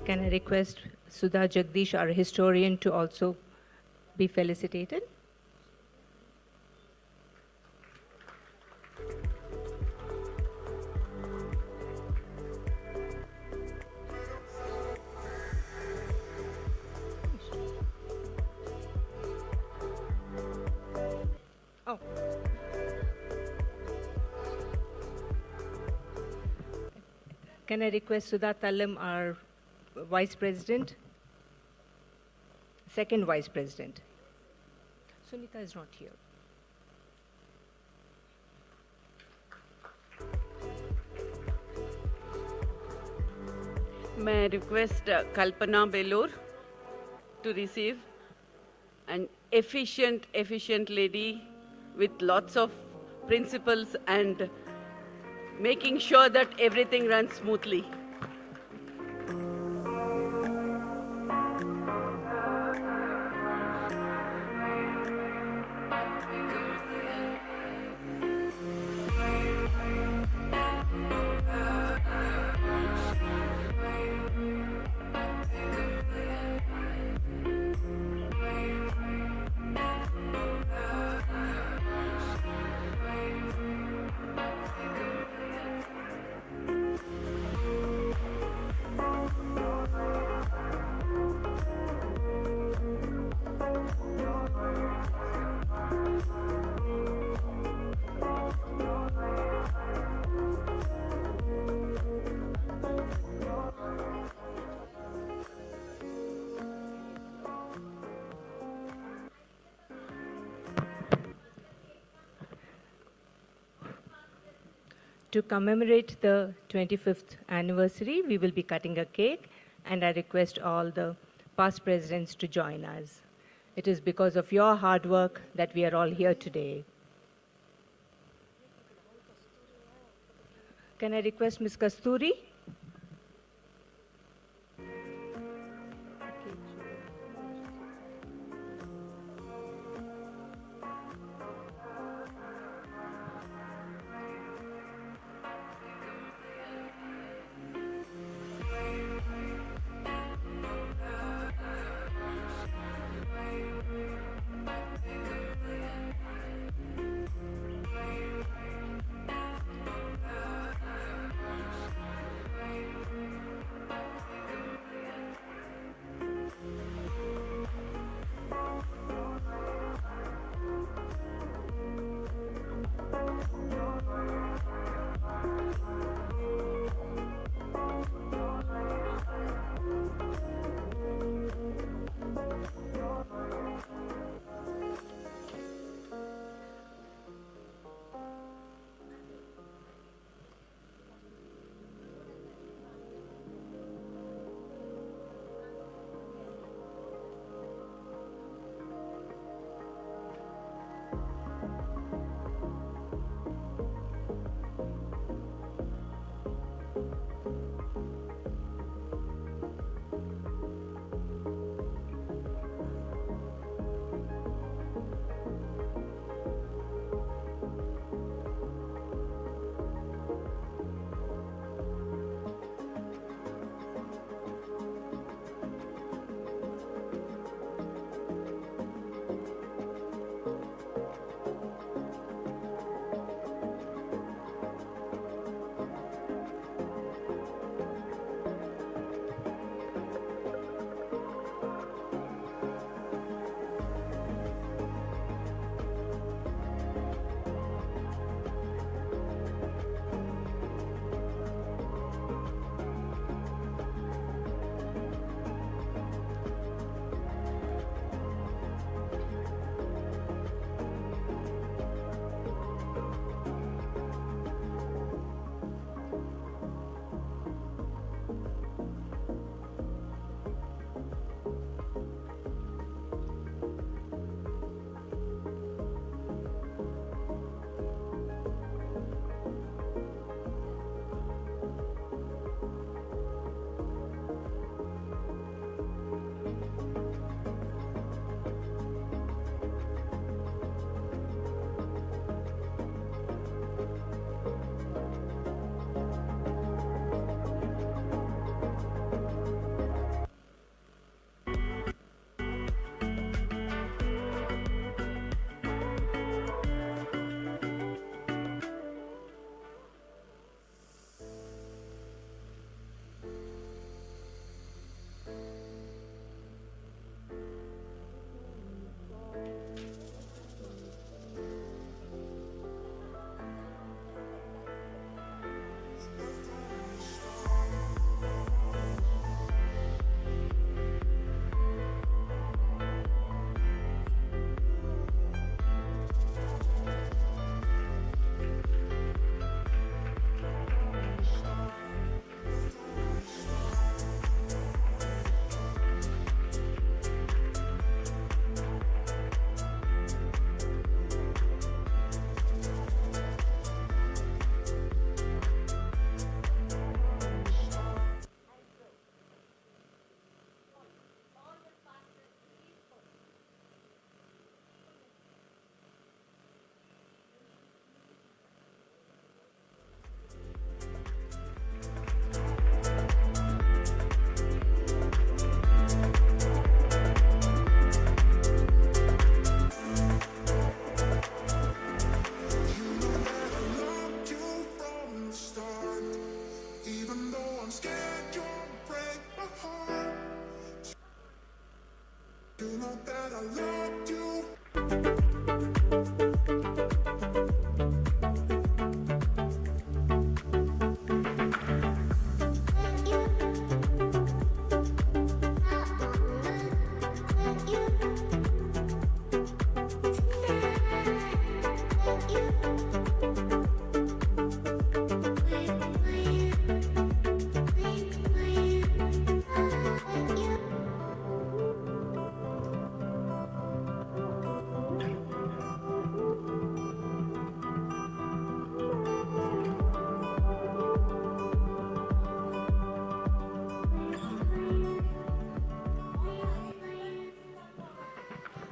Can I request Sudha Jagdish, our historian, to also be felicitated? Oh. Can I request Sudha Tallam, our Vice President, second Vice President? Sunita is not here. May I request Kalpana Belur to receive an efficient lady with lots of principles and making sure that everything runs smoothly. To commemorate the 25th anniversary, we will be cutting a cake, and I request all the past presidents to join us. It is because of your hard work that we are all here today. Can I request Ms. Kasturi?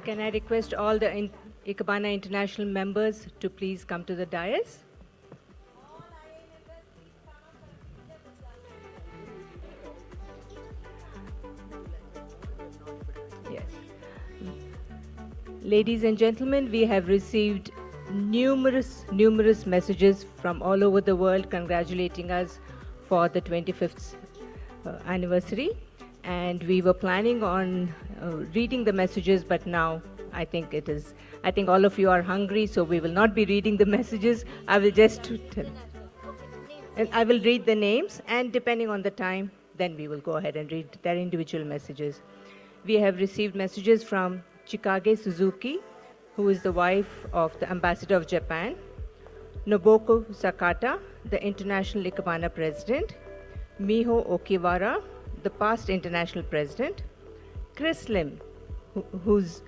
Can I request all the Ikebana International members to please come to the dais? Yes. Ladies and gentlemen, we have received numerous messages from all over the world congratulating us for the 25th anniversary. And we were planning on reading the messages, but now I think all of you are hungry, so we will not be reading the messages. I will just and I will read the names, and depending on the time, then we will go ahead and read their individual messages. We have received messages from Chikage Suzuki, who is the wife of the ambassador of Japan, Noboko Sakata, the international Ikebana president, Miho Okiwara, the past international president, Chris Lim, whose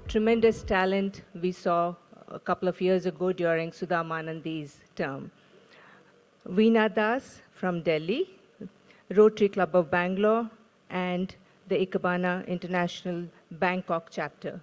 tremendous talent we saw a couple of years ago during Sudha Manandi's term, Veena Das from Delhi, Rotary Club of Bangalore, and the Ikebana International Bangkok chapter.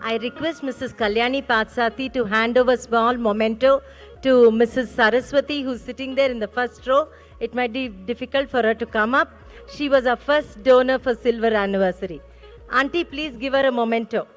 I request Mrs. Kalyani Patsati to hand over small memento to Mrs. Saraswati, who's sitting there in the first row. It might be difficult for her to come up. She was our first donor for silver anniversary. Auntie, please give her a memento.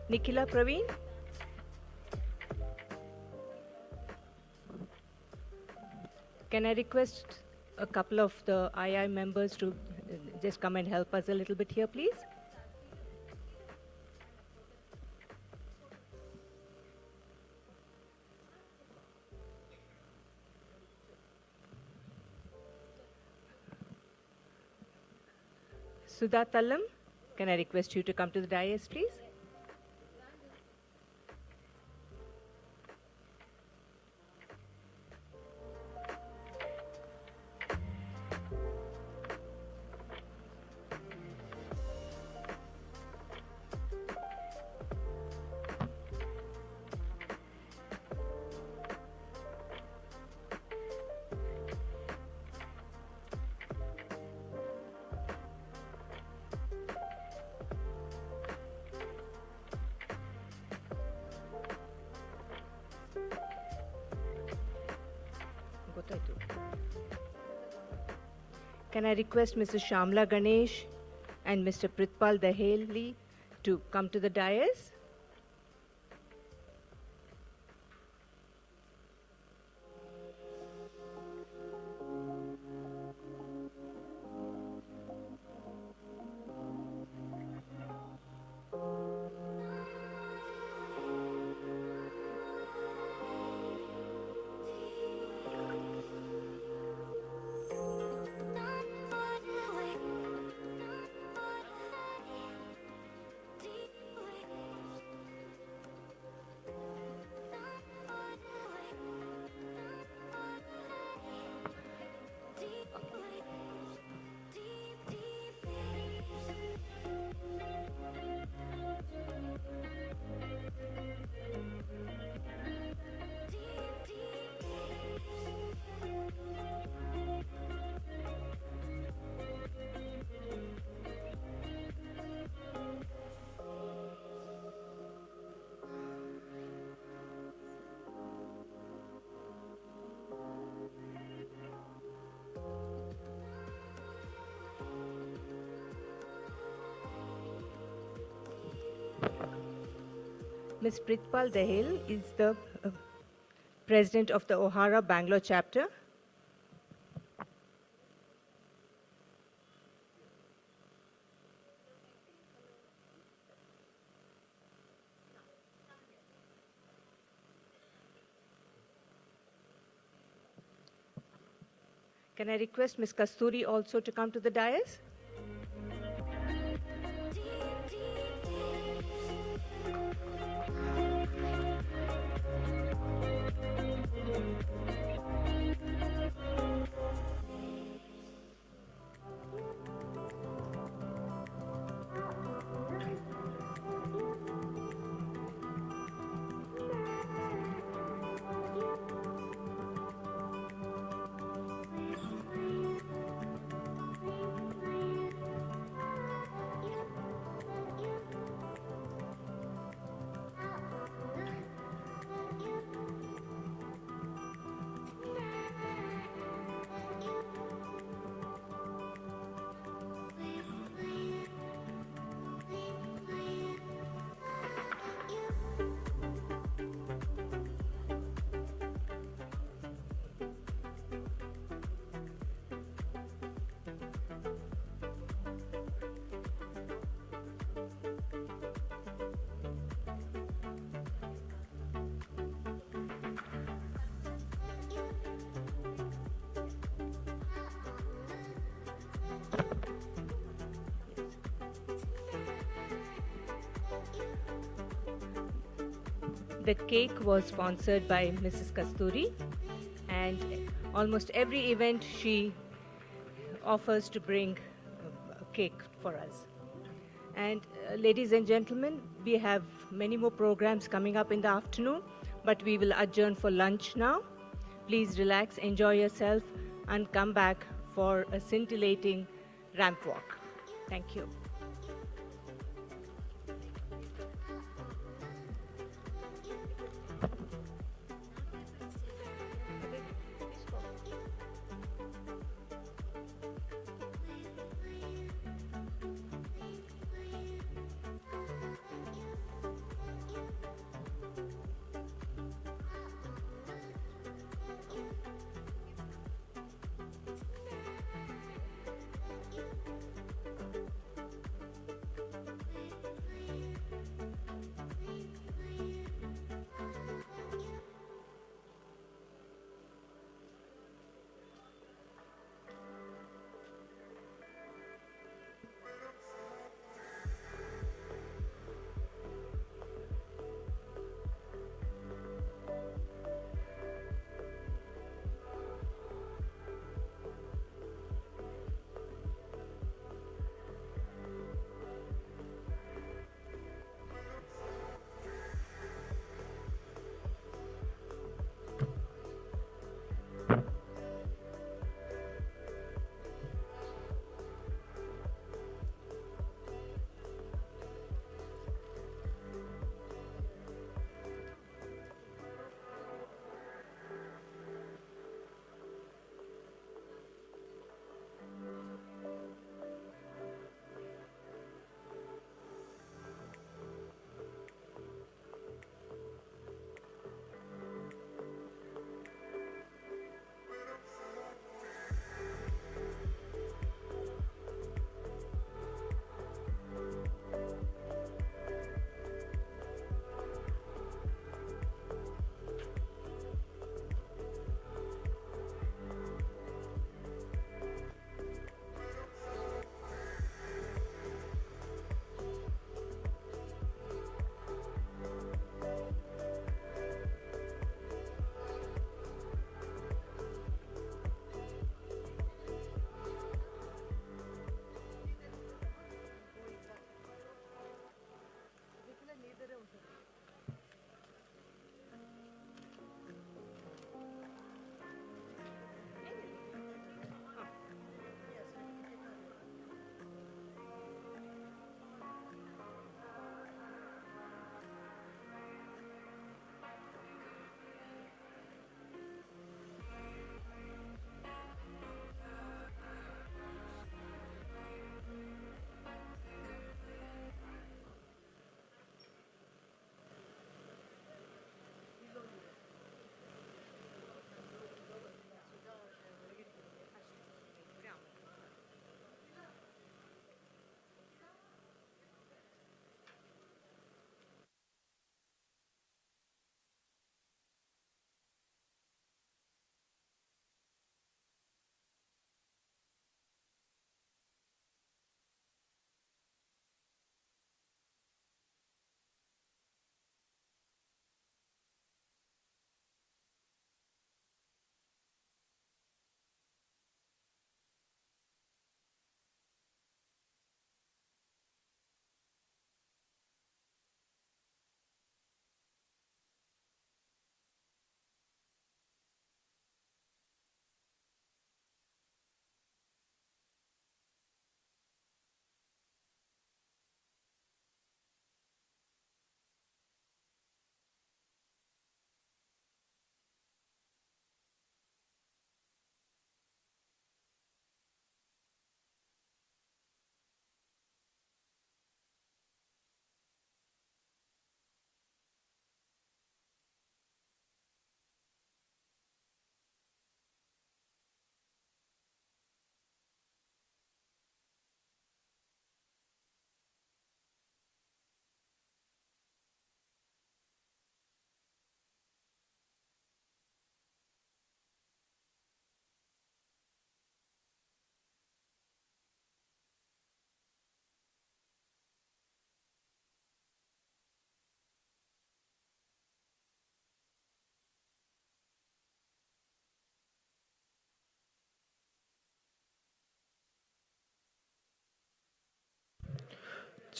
Nikhila Praveen. Can I request a couple of the II members to just come and help us a little bit here, please? Sudha Tallam, can I request you to come to the dais, please? Can I request Mrs. Shamla Ganesh and Mr. Pritpal Daheli to come to the dais? Ms. Pritpal Dahel is the president of the O'Hara Bangalore chapter. Can I request Ms. Kasturi also to come to the dais? The cake was sponsored by Mrs. Kasturi, and almost every event she offers to bring a cake for us. And ladies and gentlemen, we have many more programs coming up in the afternoon, but we will adjourn for lunch now. Please relax, enjoy yourself, and come back for a scintillating ramp walk. Thank you.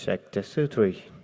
Check test 2 3.